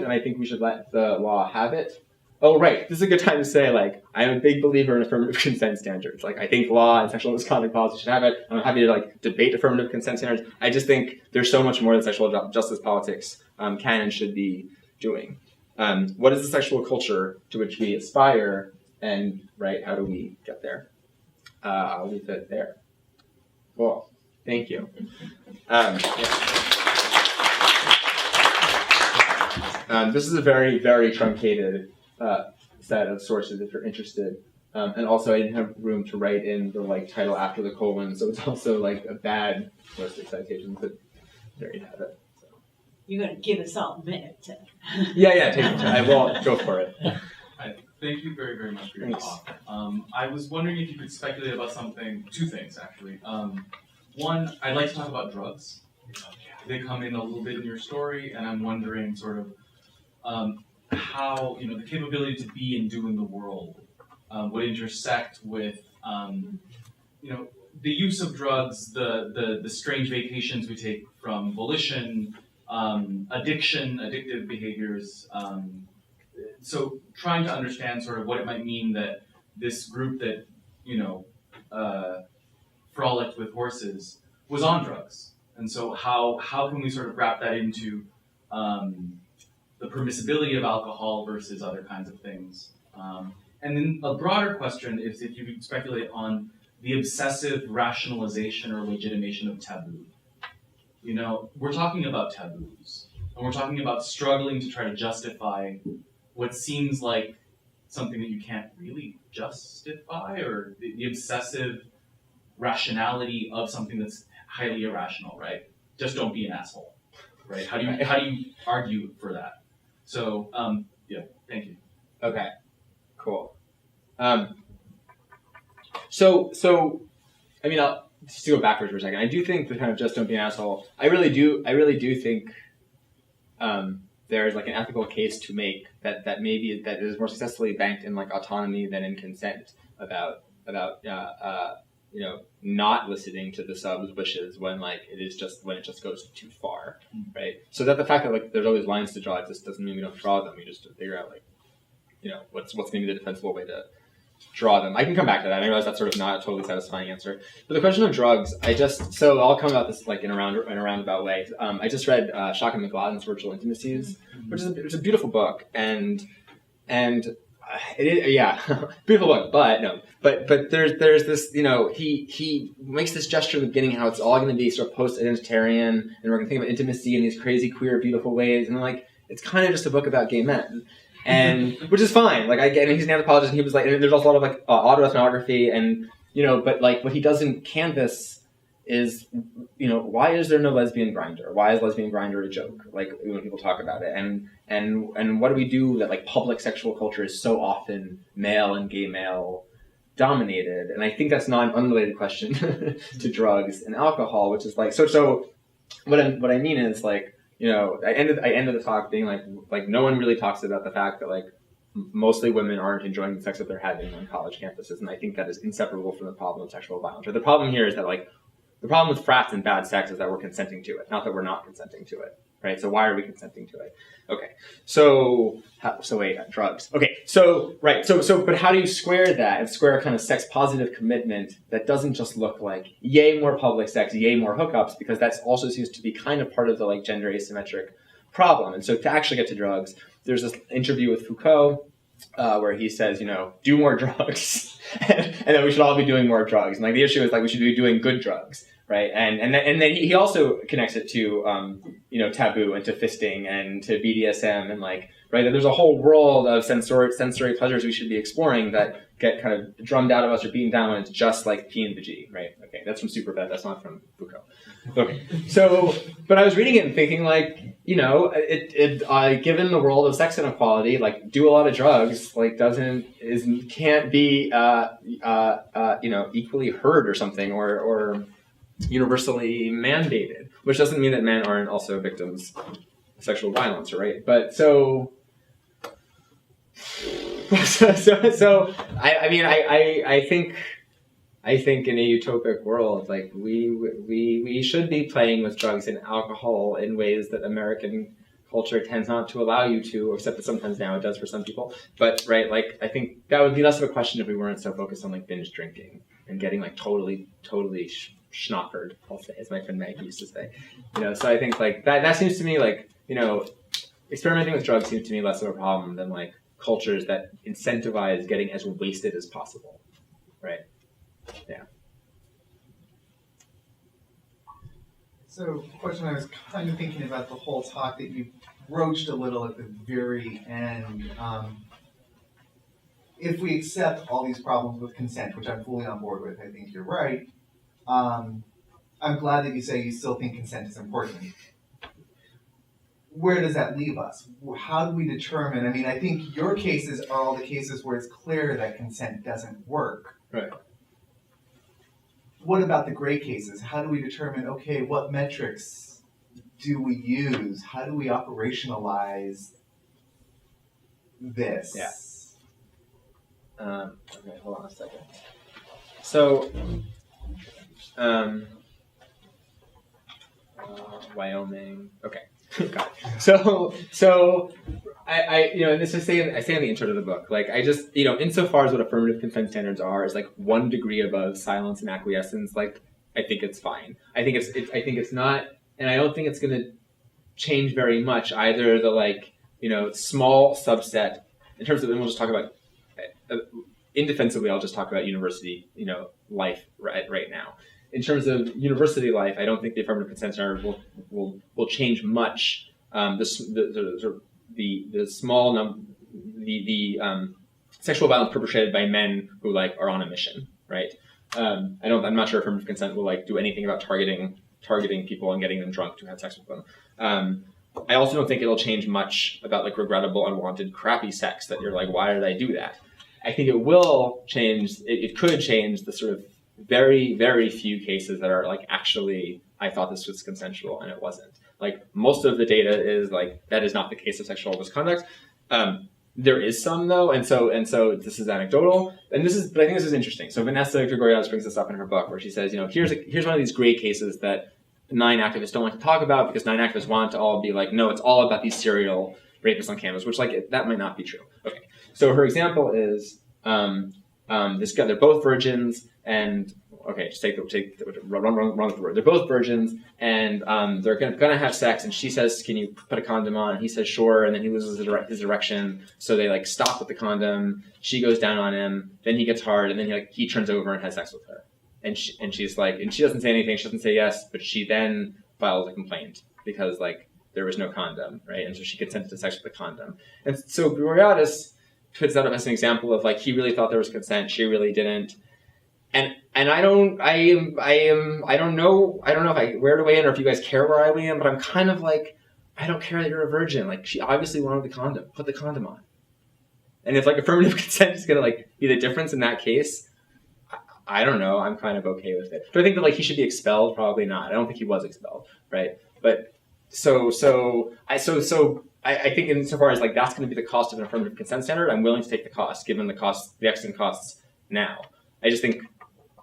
and I think we should let the law have it. Oh, right. This is a good time to say, I'm a big believer in affirmative consent standards. I think law and sexual misconduct policy should have it. I'm happy to, debate affirmative consent standards. I just think there's so much more that sexual justice politics can and should be doing. What is the sexual culture to which we aspire, and, right, how do we get there? I'll leave it there. Cool. Thank you. This is a very, very truncated set of sources if you're interested. And also I didn't have room to write in the title after the colon, so it's also a bad list of citations, but there you have it. So. You're going to give us all a minute to... Yeah, take your time. I won't go for it. Thank you very, very much for your talk. I was wondering if you could speculate about two things actually. One, I'd like to talk about drugs. They come in a little bit in your story, and I'm wondering sort of how the capability to be and do in the world would intersect with the use of drugs, the strange vacations we take from volition, addictive behaviors. So trying to understand sort of what it might mean that this group that frolicked with horses was on drugs, and so how can we sort of wrap that into the permissibility of alcohol versus other kinds of things. And then a broader question is if you could speculate on the obsessive rationalization or legitimation of taboo. We're talking about taboos, and we're talking about struggling to try to justify what seems like something that you can't really justify, or the obsessive rationality of something that's highly irrational, right? Just don't be an asshole, right? How do you argue for that? So, thank you. Okay, cool. So, I mean, I'll just to go backwards for a second. I do think the kind of just don't be an asshole. I really do think there's an ethical case to make that maybe that is more successfully banked in autonomy than in consent about not listening to the sub's wishes when it just goes too far, right? So that the fact that there's always lines to draw, it just doesn't mean we don't draw them. We just figure out what's going to be the defensible way to draw them. I can come back to that. I realize that's sort of not a totally satisfying answer. But the question of drugs, I'll come about this in a roundabout way. I just read Shaka McLaughlin's Virtual Intimacies, which is a beautiful book, and it is, beautiful book, but there's this, he makes this gesture in the beginning how it's all going to be sort of post-identitarian, and we're going to think about intimacy in these crazy, queer, beautiful ways, and it's kind of just a book about gay men, and which is fine. I get, and he's an anthropologist, and he was and there's also a lot of autoethnography, and what what he doesn't canvas is, why is there no lesbian grinder? Why is lesbian grinder a joke? When people talk about it, and what do we do that public sexual culture is so often male and gay male dominated? And I think that's not an unrelated question to drugs and alcohol, which is so. What I mean is I ended the talk being no one really talks about the fact that mostly women aren't enjoying the sex that they're having on college campuses, and I think that is inseparable from the problem of sexual violence. Or the problem here is that the problem with frats and bad sex is that we're consenting to it, not that we're not consenting to it, right? So why are we consenting to it? Okay, drugs. Okay, but how do you square that and square a kind of sex-positive commitment that doesn't just look like, yay, more public sex, yay, more hookups, because that also seems to be kind of part of the gender asymmetric problem. And so to actually get to drugs, there's this interview with Foucault where he says, do more drugs, and that we should all be doing more drugs. And the issue is we should be doing good drugs, right? And then he also connects it to taboo and to fisting and to BDSM and right, that there's a whole world of sensory pleasures we should be exploring that get kind of drummed out of us or beaten down when it's just P and the G, right? Okay, that's from Superbad, that's not from Foucault. Okay, but I was reading it and thinking given the world of sex inequality, do a lot of drugs can't be equally heard or something or universally mandated, which doesn't mean that men aren't also victims of sexual violence, right? But I think in a utopic world, we should be playing with drugs and alcohol in ways that American culture tends not to allow you to, except that sometimes now it does for some people. But right, I think that would be less of a question if we weren't so focused on binge drinking and getting totally schnockered, I'll say, as my friend Maggie used to say. So I think that seems to me experimenting with drugs seems to me less of a problem than cultures that incentivize getting as wasted as possible, right? Yeah. So, question I was kind of thinking about the whole talk that you broached a little at the very end. If we accept all these problems with consent, which I'm fully on board with, I think you're right. I'm glad that you say you still think consent is important. Where does that leave us? How do we determine? I think your cases are all the cases where it's clear that consent doesn't work. Right. What about the gray cases? How do we determine, okay, what metrics do we use? How do we operationalize this? Yeah. Okay, hold on a second. So, Wyoming. Okay. Got it. So I this I say in the intro to the book, I just, insofar as what affirmative consent standards are, is 1 degree above silence and acquiescence. I think it's fine. I think it's not, and I don't think it's going to change very much either. The small subset in terms of, and we'll just talk about indefensibly. I'll just talk about university, life right now. In terms of university life, I don't think the affirmative consent standard will change much. The small number, the sexual violence perpetrated by men who are on a mission, right? I'm not sure affirmative consent will do anything about targeting people and getting them drunk to have sex with them. I also don't think it'll change much about regrettable, unwanted, crappy sex that you're why did I do that? I think it will change. It could change the sort of very, very few cases that are actually, I thought this was consensual and it wasn't. Most of the data is that is not the case of sexual misconduct. There is some though, and so this is anecdotal, but I think this is interesting. So Vanessa Gregoriadis brings this up in her book, where she says, here's one of these great cases that 9 activists don't like to talk about, because 9 activists want it to all be like, no, it's all about these serial rapists on campus, which that might not be true. Okay, so her example is this guy. They're both virgins, and okay, just run with the word. They're both virgins, and they're gonna have sex. And she says, "Can you put a condom on?" And he says, "Sure." And then he loses his erection, so they like stop with the condom. She goes down on him. Then he gets hard, and then he turns over and has sex with her. And she's like, and she doesn't say anything. She doesn't say yes, but she then files a complaint because like there was no condom, right? And so she consented to sex with the condom. And so Gregoriadis puts that up as an example of like he really thought there was consent, she really didn't. And I don't know if I where to weigh in or if you guys care where I weigh in, but I'm kind of like, I don't care that you're a virgin. Like she obviously wanted the condom. Put the condom on. And if like affirmative consent is gonna like be the difference in that case, I don't know. I'm kind of okay with it. Do I think that like he should be expelled? Probably not. I don't think he was expelled, right? But I think insofar as like that's going to be the cost of an affirmative consent standard, I'm willing to take the cost, given the extant costs now. I just think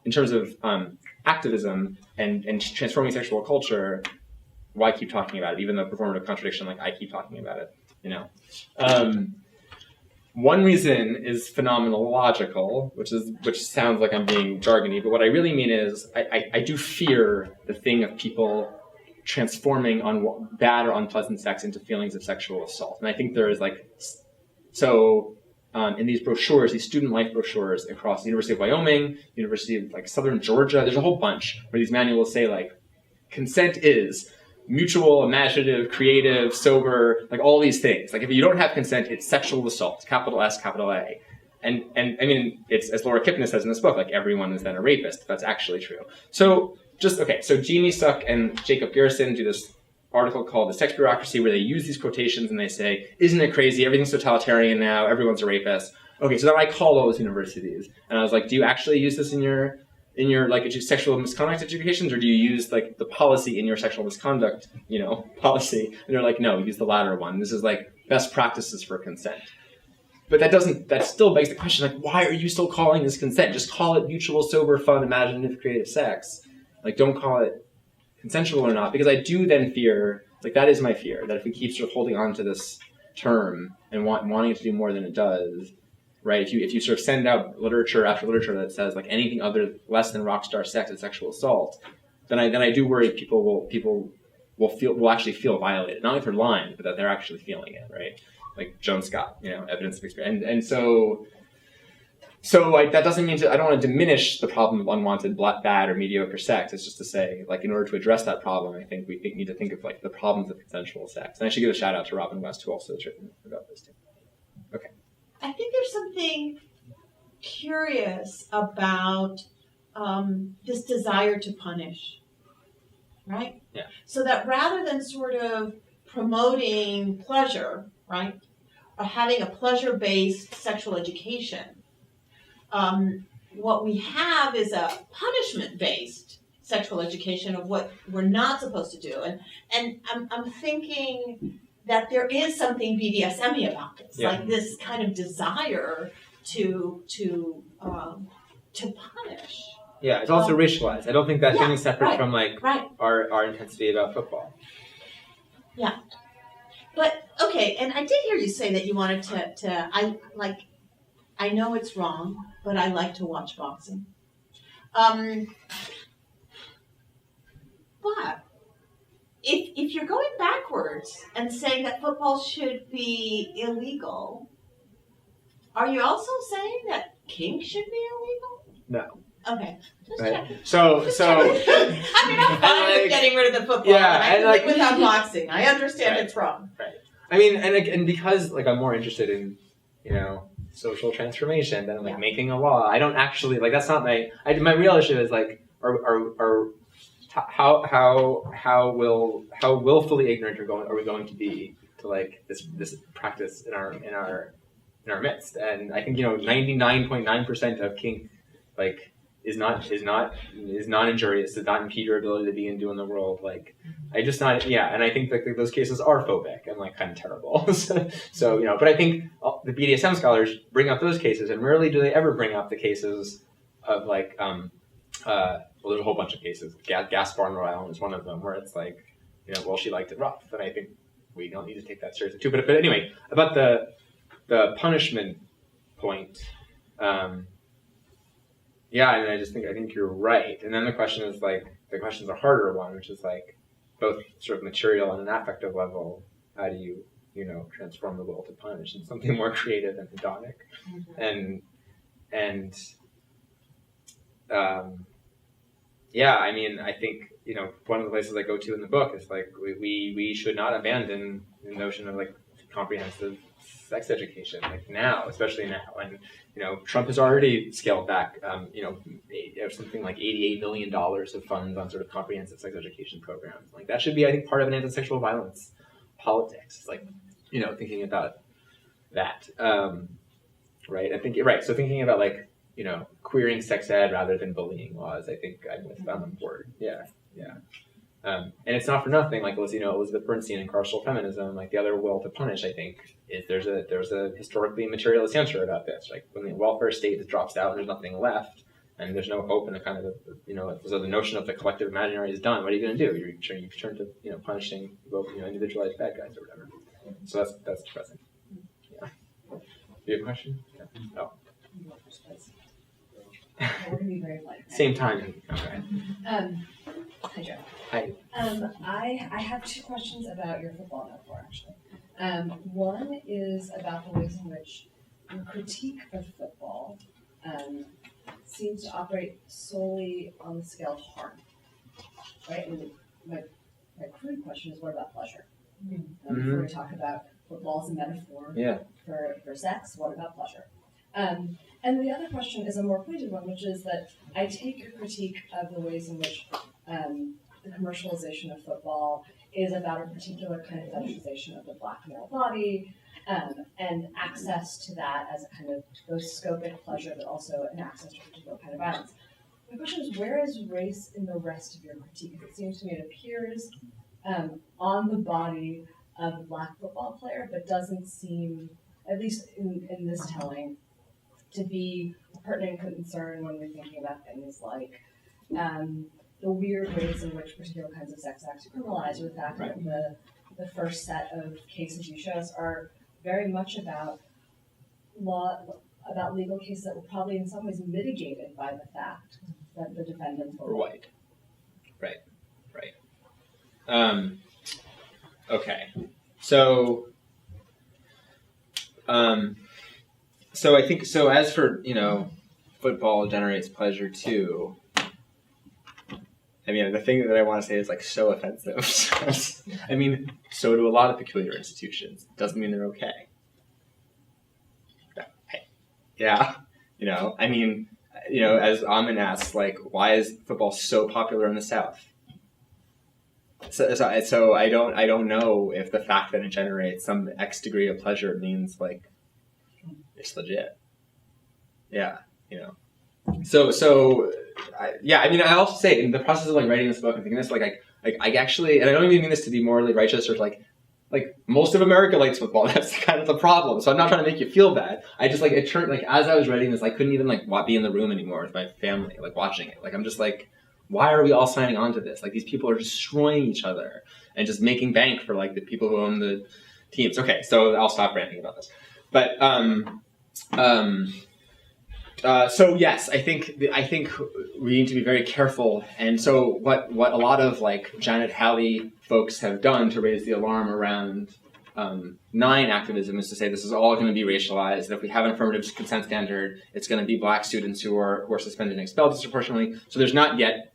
in terms of activism and transforming sexual culture, why keep talking about it? Even the performative contradiction, like I keep talking about it, One reason is phenomenological, which sounds like I'm being jargony, but what I really mean is I do fear the thing of people transforming on bad or unpleasant sex into feelings of sexual assault. And I think there is in these brochures, these student life brochures across the University of Wyoming, University of like Southern Georgia, there's a whole bunch where these manuals say like, consent is mutual, imaginative, creative, sober, like all these things. Like if you don't have consent, it's sexual assault, capital S, capital A. And I mean, it's as Laura Kipnis says in this book, like everyone is then a rapist, if that's actually true. So Jeannie Suck and Jacob Garrison do this article called The Sex Bureaucracy, where they use these quotations and they say, isn't it crazy? Everything's totalitarian now. Everyone's a rapist. Okay, so then I called all those universities and I was like, do you actually use this in your like sexual misconduct educations, or do you use like the policy in your sexual misconduct, policy? And they're like, no, we use the latter one. This is like best practices for consent. But that still begs the question, like, why are you still calling this consent? Just call it mutual, sober, fun, imaginative, creative sex. Like, don't call it consensual or not, because I do then fear, like that is my fear, that if we keep sort of holding on to this term and wanting it to do more than it does, right? If you sort of send out literature after literature that says like anything less than rock star sex is sexual assault, then I do worry people will actually feel violated, not if they're lying, but that they're actually feeling it, right? Like Joan Scott, evidence of experience, and so that doesn't mean I don't want to diminish the problem of unwanted, bad, or mediocre sex. It's just to say, like, in order to address that problem, I think we need to think of like the problems of consensual sex. And I should give a shout out to Robin West, who also has written about this too. Okay. I think there's something curious about this desire to punish, right? Yeah. So that rather than sort of promoting pleasure, right, or having a pleasure-based sexual education, what we have is a punishment-based sexual education of what we're not supposed to do. And I'm thinking that there is something BDSM-y about this, like this kind of desire to punish. Yeah, it's also racialized. I don't think that's any separate from our intensity about football. Yeah. But, okay, and I did hear you say that you wanted I know it's wrong, but I like to watch boxing. But if you're going backwards and saying that football should be illegal, are you also saying that kink should be illegal? No. Okay. Just Right. checking. So I mean, I'm fine with getting rid of the football. Yeah, I can and, like, live without boxing. I understand Right. it's wrong. I mean, and because like I'm more interested in, social transformation than like making a law. I don't actually like that's not my real issue is like how willfully ignorant are we going to be to like this practice in our midst? And I think 99.9% of kink like is not injurious, does not impede your ability to be and do in the world. Like and I think like those cases are phobic and like kind of terrible. So but I think the BDSM scholars bring up those cases, and rarely do they ever bring up the cases of like, well, there's a whole bunch of cases. Gaspar on Rhode Island is one of them, where it's like, you know, well, she liked it rough, and I think we don't need to take that seriously too. But anyway, about the punishment point, yeah, I mean, I think you're right. And then the question is like, the question's a harder one, which is like, both sort of material and an affective level. How do you, you know, transform the will to punish into something more creative and hedonic? And yeah, I mean, I think, you know, one of the places I go to in the book is like, we should not abandon the notion of like comprehensive sex education, like now, especially now. And, you know, Trump has already scaled back, you know, something like $88 million of funds on sort of comprehensive sex education programs. Like that should be, I think, part of an anti-sexual violence politics. It's like, you know, thinking about that, right? I think, right, so thinking about like, you know, queering sex ed rather than bullying laws, I think I'm on board. Yeah. And it's not for nothing, like, you know, Elizabeth Bernstein and carceral feminism, like the other will to punish, I think, is there's a historically materialist answer about this. Like when the welfare state drops out and there's nothing left, and there's no hope, and a kind of, you know, so the notion of the collective imaginary is done. What are you going to do? You turn to, you know, punishing both, you know, individualized bad guys or whatever. So that's depressing. Yeah. Do you have a question? Yeah. Oh. We're going to be very polite. Same time. Okay. Hi, Joe. Hi. I have two questions about your football metaphor, actually. One is about the ways in which your critique of football seems to operate solely on the scale of harm, right? And my crude question is, what about pleasure? Before we talk about football as a metaphor for sex, what about pleasure? And the other question is a more pointed one, which is that I take your critique of the ways in which the commercialization of football is about a particular kind of fetishization of the black male body, and access to that as a kind of both scopic pleasure, but also an access to a particular kind of violence. My question is, where is race in the rest of your critique? It seems to me it appears on the body of the black football player, but doesn't seem, at least in this telling, to be a pertinent concern when we're thinking about things like the weird ways in which particular kinds of sex acts are criminalized, or the fact that the first set of cases you show us are very much about legal cases that were probably in some ways mitigated by the fact that the defendants were white. Right. Okay. So I think, so as for, you know, football generates pleasure too, I mean, the thing that I want to say is like so offensive. I mean, so do a lot of peculiar institutions. Doesn't mean they're okay. Yeah, you know, I mean, you know, as Amin asks, like, why is football so popular in the South? So I don't know if the fact that it generates some X degree of pleasure means like it's legit. Yeah, you know. I mean, I also say in the process of like writing this book and thinking this, I actually, and I don't even mean this to be morally righteous or like most of America likes football. That's kind of the problem. So I'm not trying to make you feel bad. I just like, it turned, like, as I was writing this, I couldn't even like be in the room anymore with my family, like watching it. Like, I'm just like, why are we all signing on to this? Like, these people are destroying each other and just making bank for like the people who own the teams. Okay, so I'll stop ranting about this. But so yes, I think we need to be very careful. And so what a lot of like Janet Halley folks have done to raise the alarm around 9 activism is to say this is all going to be racialized. That if we have an affirmative consent standard, it's going to be black students who are suspended and expelled disproportionately. So there's not yet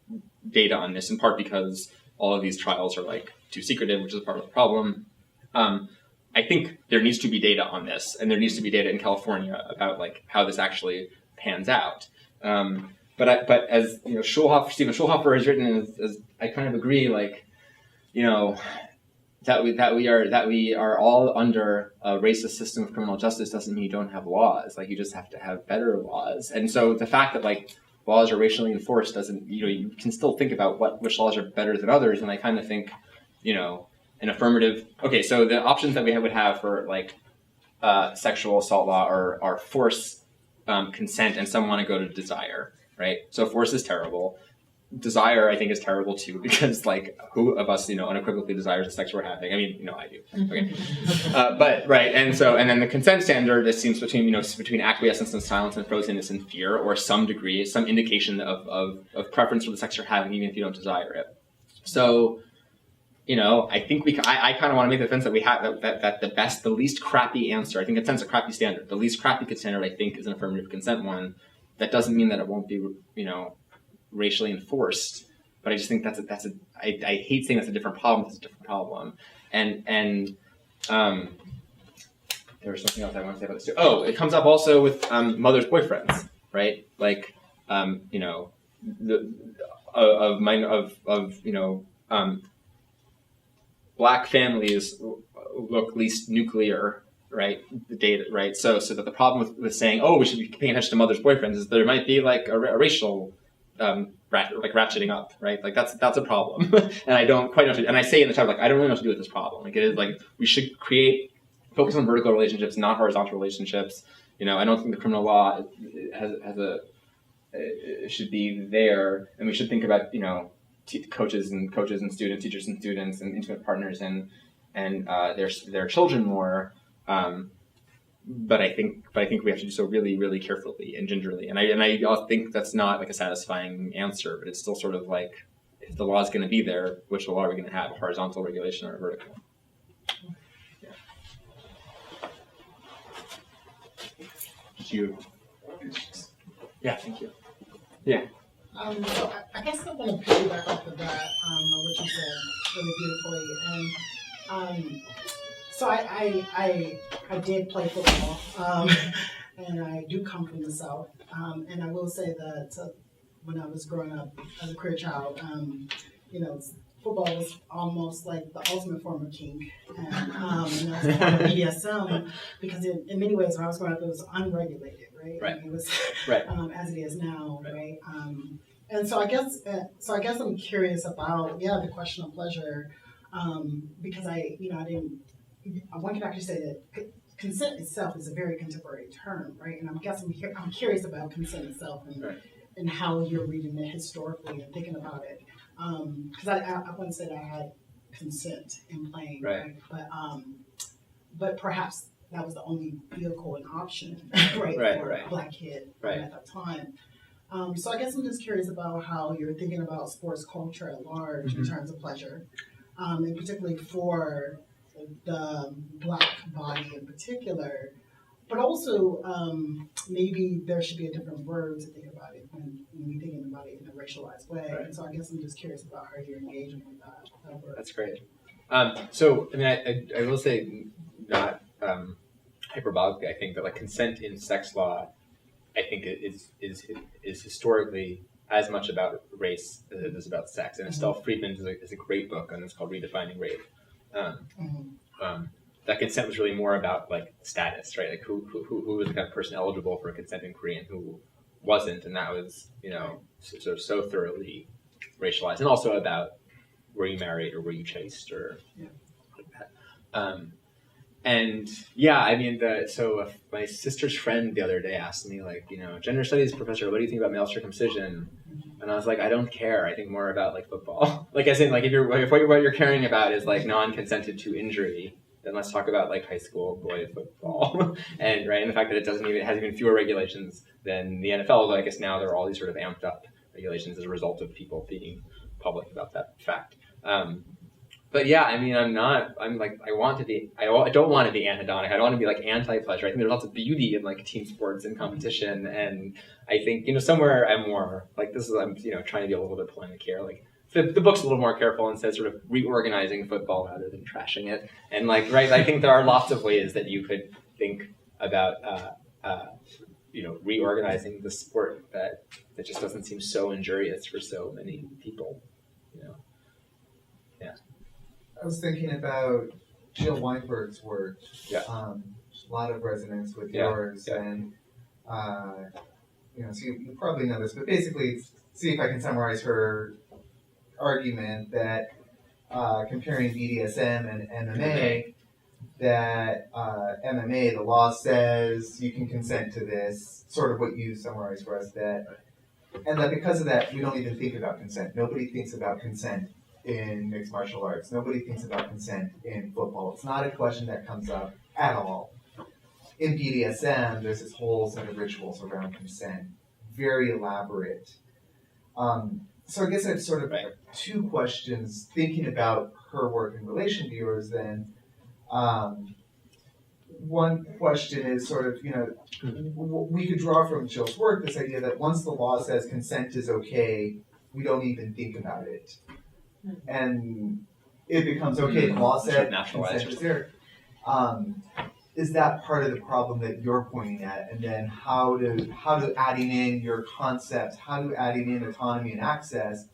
data on this, in part because all of these trials are like too secretive, which is part of the problem. I think there needs to be data on this, and there needs to be data in California about like how this actually pans out. But as you know, Stephen Schulhofer has written, as I kind of agree, like, you know, that we are all under a racist system of criminal justice doesn't mean you don't have laws. Like, you just have to have better laws. And so the fact that like laws are racially enforced doesn't, you know, you can still think about which laws are better than others. And I kind of think, you know, an affirmative. Okay, so the options that we would have for like sexual assault law are force, consent, and some want to go to desire, right? So force is terrible. Desire, I think, is terrible too, because like who of us, unequivocally desires the sex we're having? I mean, I do. Okay. But right, and then the consent standard, it seems between acquiescence and silence and frozenness and fear, or some degree, some indication of preference for the sex you're having, even if you don't desire it. So, I think I kind of want to make the defense that we have that the least crappy answer. I think consent's a crappy standard. The least crappy standard, I think, is an affirmative consent one. That doesn't mean that it won't be, racially enforced, but I just think I hate saying that's a different problem. It's a different problem, and there was something else I want to say about this too. Oh, it comes up also with mothers' boyfriends, right? Like, black families look least nuclear, right? The data, right? So that the problem with saying, we should be paying attention to mothers' boyfriends is there might be like a racial ratcheting up, right? Like that's a problem, and I don't quite know. And I say in the chapter, like I don't really know what to do with this problem. Like it is like we should focus on vertical relationships, not horizontal relationships. I don't think the criminal law should be there, and we should think about coaches and students, teachers and students, and intimate partners and their children more. But I think we have to do so really, really carefully and gingerly. And I think that's not like a satisfying answer, but it's still sort of like, if the law is going to be there, which law are we going to have, a horizontal regulation or a vertical? Yeah. Yeah, thank you. Yeah. So I guess I want to piggyback off of that, what you said really beautifully. And so I did play football, and I do come from the South. And I will say that when I was growing up as a queer child, football was almost like the ultimate form of kink, and that was part of BDSM, because in many ways when I was growing up, it was unregulated, right? Right. And it was right. As it is now, right? And so I guess I'm curious about the question of pleasure, because I one can actually say that consent itself is a very contemporary term, right? And I'm curious about consent itself and how you're reading it historically and thinking about it, because I wouldn't say that I had consent in playing, right? But perhaps that was the only vehicle and option, right, for a black kid at that time. So I guess I'm just curious about how you're thinking about sports culture at large in terms of pleasure, and particularly for the black body in particular, but also maybe there should be a different word to think about it when we're thinking about it in a racialized way. Right. And so I guess I'm just curious about how you're engaging with that word. That's great. So I mean, I will say, not hyperbolically, I think that like consent in sex law, I think is historically as much about race as it is about sex. And Estelle Friedman is a great book on this called Redefining Rape. That consent was really more about like status, right? Like who was the kind of person eligible for a consent inquiry and who wasn't, and that was so thoroughly racialized, and also about were you married or were you chaste or like that. And yeah, I mean, my sister's friend the other day asked me, like, gender studies professor, what do you think about male circumcision? And I was like, I don't care. I think more about like football. Like, as in, like, if what you're caring about is like non-consented to injury, then let's talk about like high school boy football, and the fact that it has even fewer regulations than the NFL. Although I guess now there are all these sort of amped up regulations as a result of people being public about that fact. But yeah, I mean, I don't want to be anhedonic. I don't want to be like anti-pleasure. I think there's lots of beauty in like team sports and competition. And I think, somewhere I'm more like, I'm trying to be a little bit polemic here. Like the book's a little more careful and says sort of reorganizing football rather than trashing it. And I think there are lots of ways that you could think about, reorganizing the sport that just doesn't seem so injurious for so many people, Yeah. I was thinking about Jill Weinberg's work. Yeah. A lot of resonance with yours, and so you probably know this, but basically, see if I can summarize her argument that comparing BDSM and MMA, that MMA, the law says you can consent to this, sort of what you summarized for us, and that because of that, we don't even think about consent. Nobody thinks about consent in mixed martial arts. Nobody thinks about consent in football. It's not a question that comes up at all. In BDSM, there's this whole set of rituals around consent, very elaborate. So I guess I have sort of two questions thinking about her work in relation to yours then. One question is sort of, we could draw from Jill's work this idea that once the law says consent is okay, we don't even think about it. And it becomes okay, the law said consent is there. Is that part of the problem that you're pointing at? And then how do adding in your concepts, how do adding in autonomy and access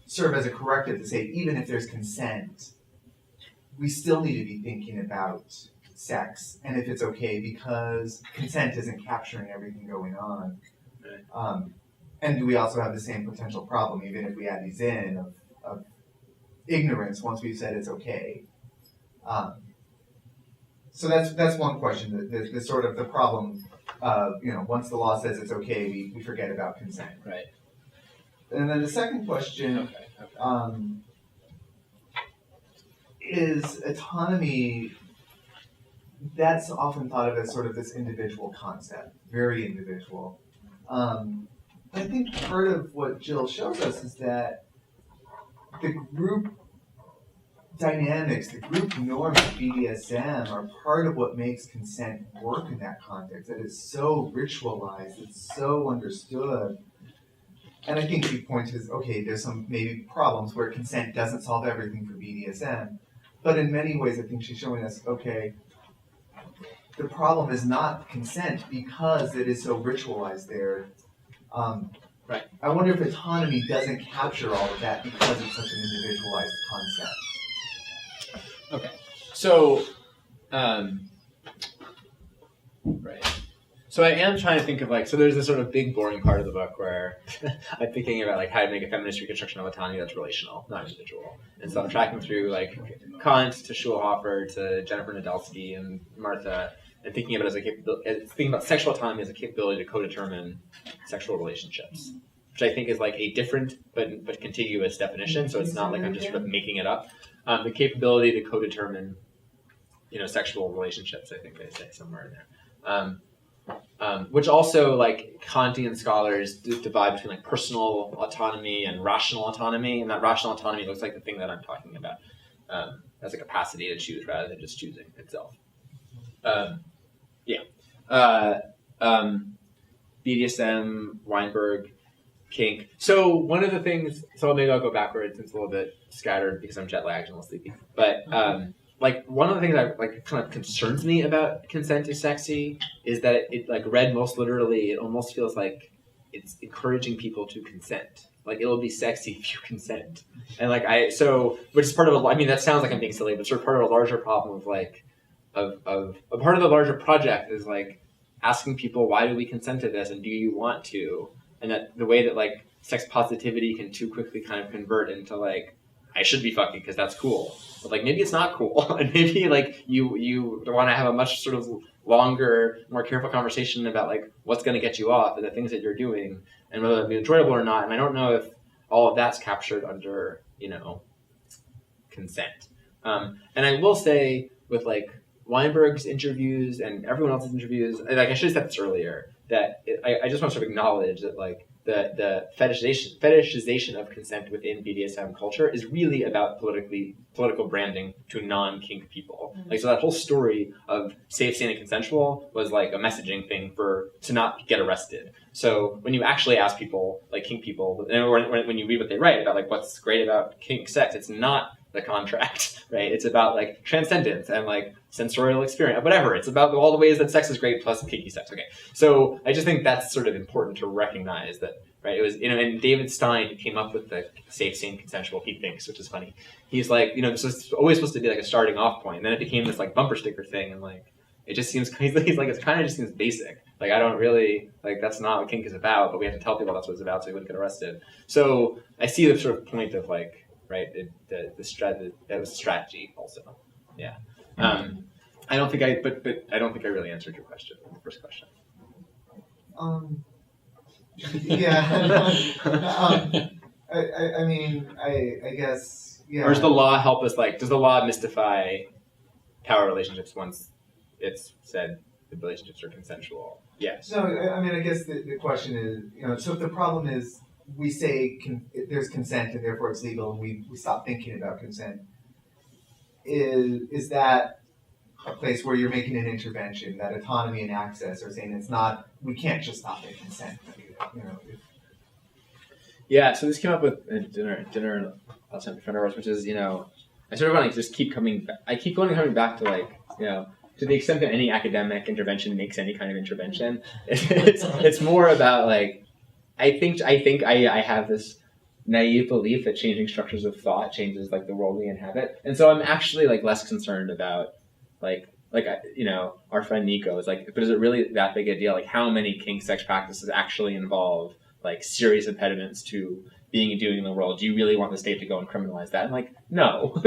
serve as a corrective to say, even if there's consent, we still need to be thinking about sex and if it's okay, because consent isn't capturing everything going on. And do we also have the same potential problem, even if we add these in, of ignorance once we've said it's okay? So that's one question, the sort of the problem of, once the law says it's okay, we forget about consent. Right. And then the second question is autonomy. That's often thought of as sort of this individual concept, very individual. I think part of what Jill shows us is that the group dynamics, the group norms of BDSM are part of what makes consent work in that context. That it's so ritualized, it's so understood. And I think the point is, okay, there's some maybe problems where consent doesn't solve everything for BDSM. But in many ways, I think she's showing us, okay, the problem is not consent because it is so ritualized there. Right. I wonder if autonomy doesn't capture all of that because it's such an individualized concept. Okay. So, right. So I am trying to think of so there's this sort of big boring part of the book where I'm thinking about how to make a feminist reconstruction of autonomy that's relational, not individual. And so I'm tracking through Kant to Schulhofer to Jennifer Nadelsky and Martha, and thinking of it as thinking about sexual autonomy as a capability to co-determine sexual relationships, which I think is a different but contiguous definition. So it's not I'm just sort of making it up. The capability to co-determine, sexual relationships, I think they say somewhere in there. Which also, Kantian scholars divide between personal autonomy and rational autonomy, and that rational autonomy looks like the thing that I'm talking about, as a capacity to choose rather than just choosing itself. BDSM, Weinberg, Kink. So one of the things, so maybe I'll go backwards, it's a little bit scattered because I'm jet lagged and a little sleepy, but one of the things that kind of concerns me about consent is sexy is that it read most literally, it almost feels like it's encouraging people to consent. It'll be sexy if you consent. And which is part of that sounds like I'm being silly, but sort of part of a larger problem of a part of the larger project is asking people, why do we consent to this and do you want to? And that the way that sex positivity can too quickly kind of convert into I should be fucking because that's cool. But maybe it's not cool. And maybe you want to have a much sort of longer, more careful conversation about what's going to get you off and the things that you're doing and whether it'll be enjoyable or not. And I don't know if all of that's captured under, consent. And I will say with Weinberg's interviews and everyone else's interviews, I should have said this earlier, that I just want to sort of acknowledge that the fetishization of consent within BDSM culture is really about political branding to non-kink people. So that whole story of safe, sane, and consensual was a messaging thing to not get arrested. So when you actually ask people, kink people, or when you read what they write about what's great about kink sex, it's not the contract, right? It's about transcendence and sensorial experience, whatever. It's about all the ways that sex is great plus kinky sex. Okay, so I just think that's sort of important to recognize that, right? It was, and David Stein, who came up with the safe, sane, consensual, he thinks, which is funny. He's this is always supposed to be a starting off point. And then it became this bumper sticker thing, and it just seems he's it kind of just seems basic. I don't really that's not what kink is about, but we have to tell people that's what it's about so we wouldn't get arrested. So I see the sort of point of right, that was strategy also. I don't think I don't think I really answered your question, the first question. I mean, I guess, yeah. Or does the law help us, does the law mystify power relationships once it's said the relationships are consensual? Yes. No, I mean, I guess the question is, so if the problem is we say there's consent and therefore it's legal and we stop thinking about consent, is that a place where you're making an intervention, that autonomy and access are saying we can't just stop at consent. Yeah, so this came up with dinner last night with a friend of ours, which is, I sort of want to just keep coming back. I keep coming back to to the extent that any academic intervention makes any kind of intervention, it's more about I think I have this naive belief that changing structures of thought changes the world we inhabit, and so I'm actually less concerned about our friend Nico is but is it really that big a deal? How many kink sex practices actually involve serious impediments to being and doing in the world? Do you really want the state to go and criminalize that? I'm no,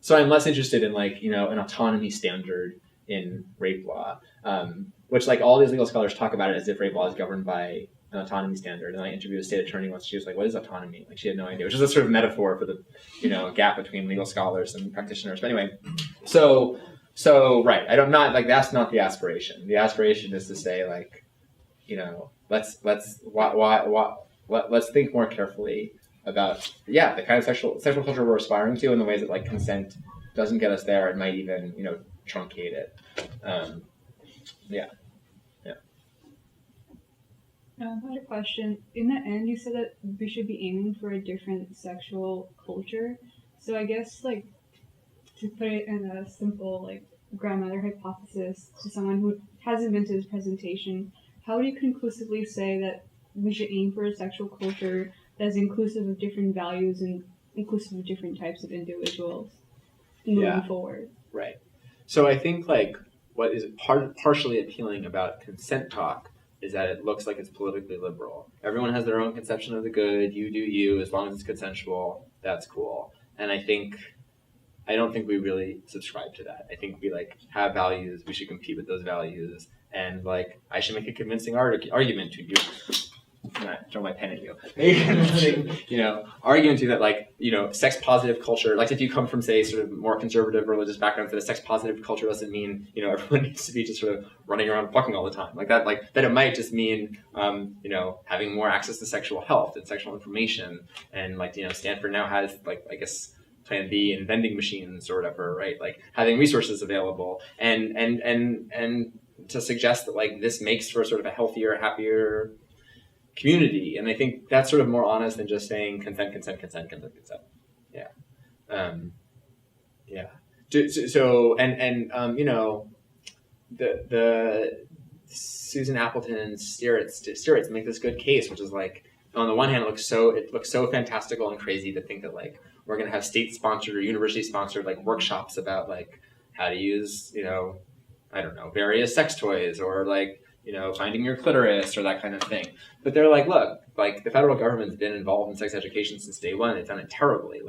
so I'm less interested in an autonomy standard in rape law, which all these legal scholars talk about it as if rape law is governed by an autonomy standard. And I interviewed a state attorney once. She was what is autonomy? She had no idea, which is a sort of metaphor for the gap between legal scholars and practitioners. But anyway, so right, that's not the aspiration. The aspiration is to say let's think more carefully about the kind of sexual culture we're aspiring to, and the ways that consent doesn't get us there. It might even truncate it. I had a question. In the end, you said that we should be aiming for a different sexual culture. So I guess to put it in a simple grandmother hypothesis to someone who hasn't been to this presentation, how would you conclusively say that we should aim for a sexual culture that's inclusive of different values and inclusive of different types of individuals moving forward? Right. So I think what is partially appealing about consent talk is that it looks like it's politically liberal. Everyone has their own conception of the good. You do you. As long as it's consensual, that's cool. And I don't think we really subscribe to that. I think we have values. We should compete with those values. And I should make a convincing argument to you. I'm not throw my pen at you. Argument to that sex positive culture. If you come from say sort of more conservative religious background, that a sex positive culture doesn't mean everyone needs to be just sort of running around fucking all the time that it might just mean having more access to sexual health and sexual information, and Stanford now has I guess Plan B and vending machines or whatever, right? Having resources available and to suggest that this makes for sort of a healthier, happier community. And I think that's sort of more honest than just saying consent. The Susan Appleton steroids make this good case, which is on the one hand it looks so fantastical and crazy to think that we're going to have state-sponsored or university-sponsored workshops about how to use various sex toys or finding your clitoris or that kind of thing. But they're look, the federal government's been involved in sex education since day one. They've done it terribly.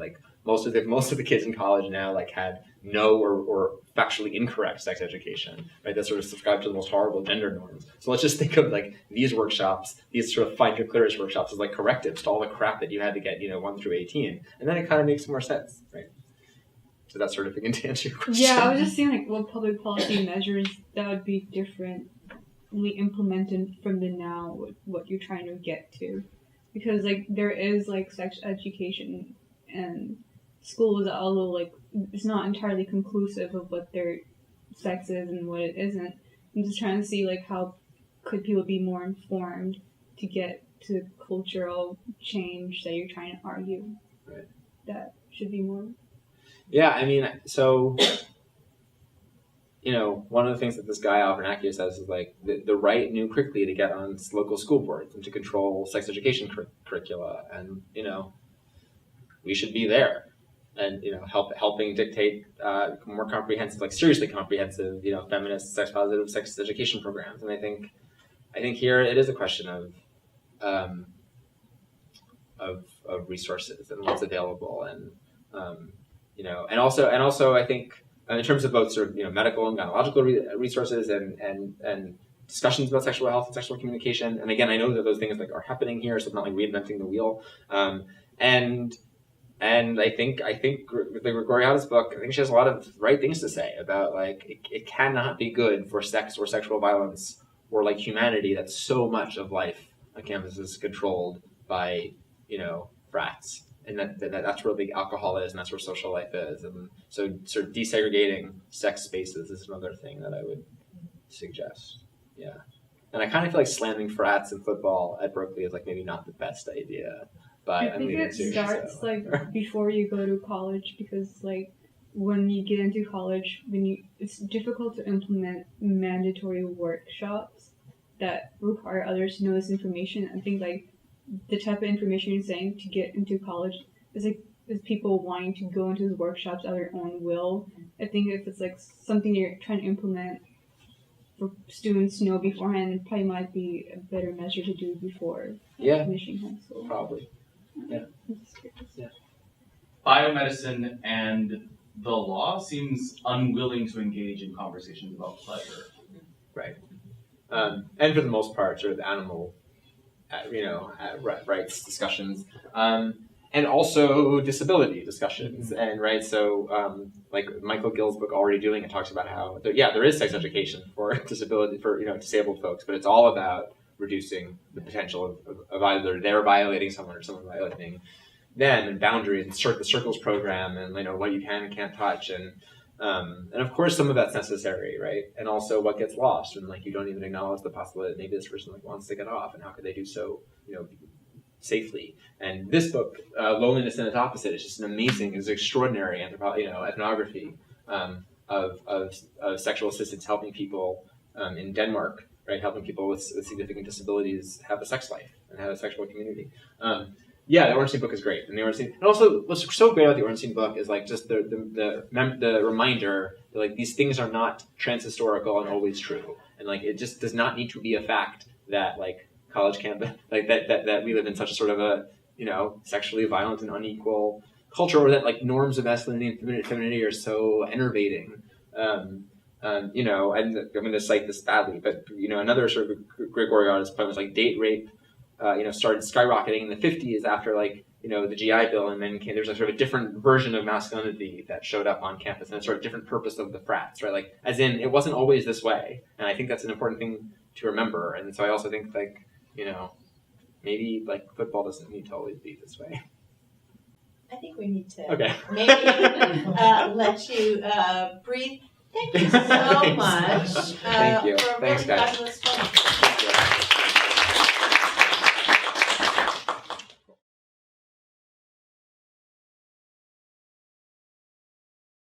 Most of the kids in college now had no or factually incorrect sex education, right? That sort of subscribe to the most horrible gender norms. So let's just think of these workshops, these sort of find your clitoris workshops as correctives to all the crap that you had to get 1 through 18, and then it kind of makes more sense, right? So that's sort of begin to answer your question. Yeah, I was just seeing what public policy measures that would be differently implemented from the now, what you're trying to get to, because there is sex education and schools, although it's not entirely conclusive of what their sex is and what it isn't. I'm just trying to see how could people be more informed to get to cultural change that you're trying to argue. Right. That should be more. Yeah, I mean, so one of the things that this guy Alvin Accio says is the right knew quickly to get on local school boards and to control sex education curricula, and we should be there, and helping dictate more comprehensive, seriously comprehensive, feminist, sex positive sex education programs. And I think here it is a question of resources and what's available, and and also I think in terms of both sort of medical and gynecological resources and discussions about sexual health and sexual communication. And again, I know that those things like are happening here, so it's not like reinventing the wheel. And I think the Gregoriada's book, I think she has a lot of right things to say about like it cannot be good for sex or sexual violence or like humanity that so much of life on campus is controlled by frats, and that's where the alcohol is, and that's where social life is, and so sort of desegregating sex spaces is another thing that I would suggest. Yeah, and I kind of feel like slamming frats in football at Berkeley is like maybe not the best idea. But I think it starts like before you go to college, because like when you get into college, it's difficult to implement mandatory workshops that require others to know this information. I think like the type of information you're saying to get into college is people wanting to go into the workshops of their own will. I think if it's like something you're trying to implement for students to know beforehand, it probably might be a better measure to do before finishing high school. Probably. Yeah. Biomedicine and the law seems unwilling to engage in conversations about pleasure. Right. And for the most part, sort of animal, rights discussions, and also disability discussions. And right, so like Michael Gill's book Already Doing It talks about how there is sex education for disability for disabled folks, but it's all about reducing the potential of either they're violating someone or someone violating them, and boundaries, and the circles program, and what you can and can't touch, and of course some of that's necessary, right? And also what gets lost when you don't even acknowledge the possibility that maybe this person wants to get off, and how could they do so safely. And this book, Loneliness and Its Opposite, is just an amazing, it's extraordinary ethnography of sexual assistance helping people in Denmark, right, helping people with significant disabilities have a sex life and have a sexual community. The Ornstein book is great, and also what's so great about the Ornstein book is just the reminder that these things are not transhistorical and always true, and it just does not need to be a fact that college campus that we live in such a sort of a sexually violent and unequal culture, or that norms of masculinity and femininity are so enervating. And I'm going to cite this badly, but another sort of Gregoriada's point was date rape, started skyrocketing in the 50s after the GI Bill, and then there's a sort of a different version of masculinity that showed up on campus, and a sort of different purpose of the frats, right? As in, it wasn't always this way, and I think that's an important thing to remember. And so I also think maybe football doesn't need to always be this way. I think we need to maybe let you breathe. Thank you so much. Thank you. For a Thanks, really guys. fabulous talk.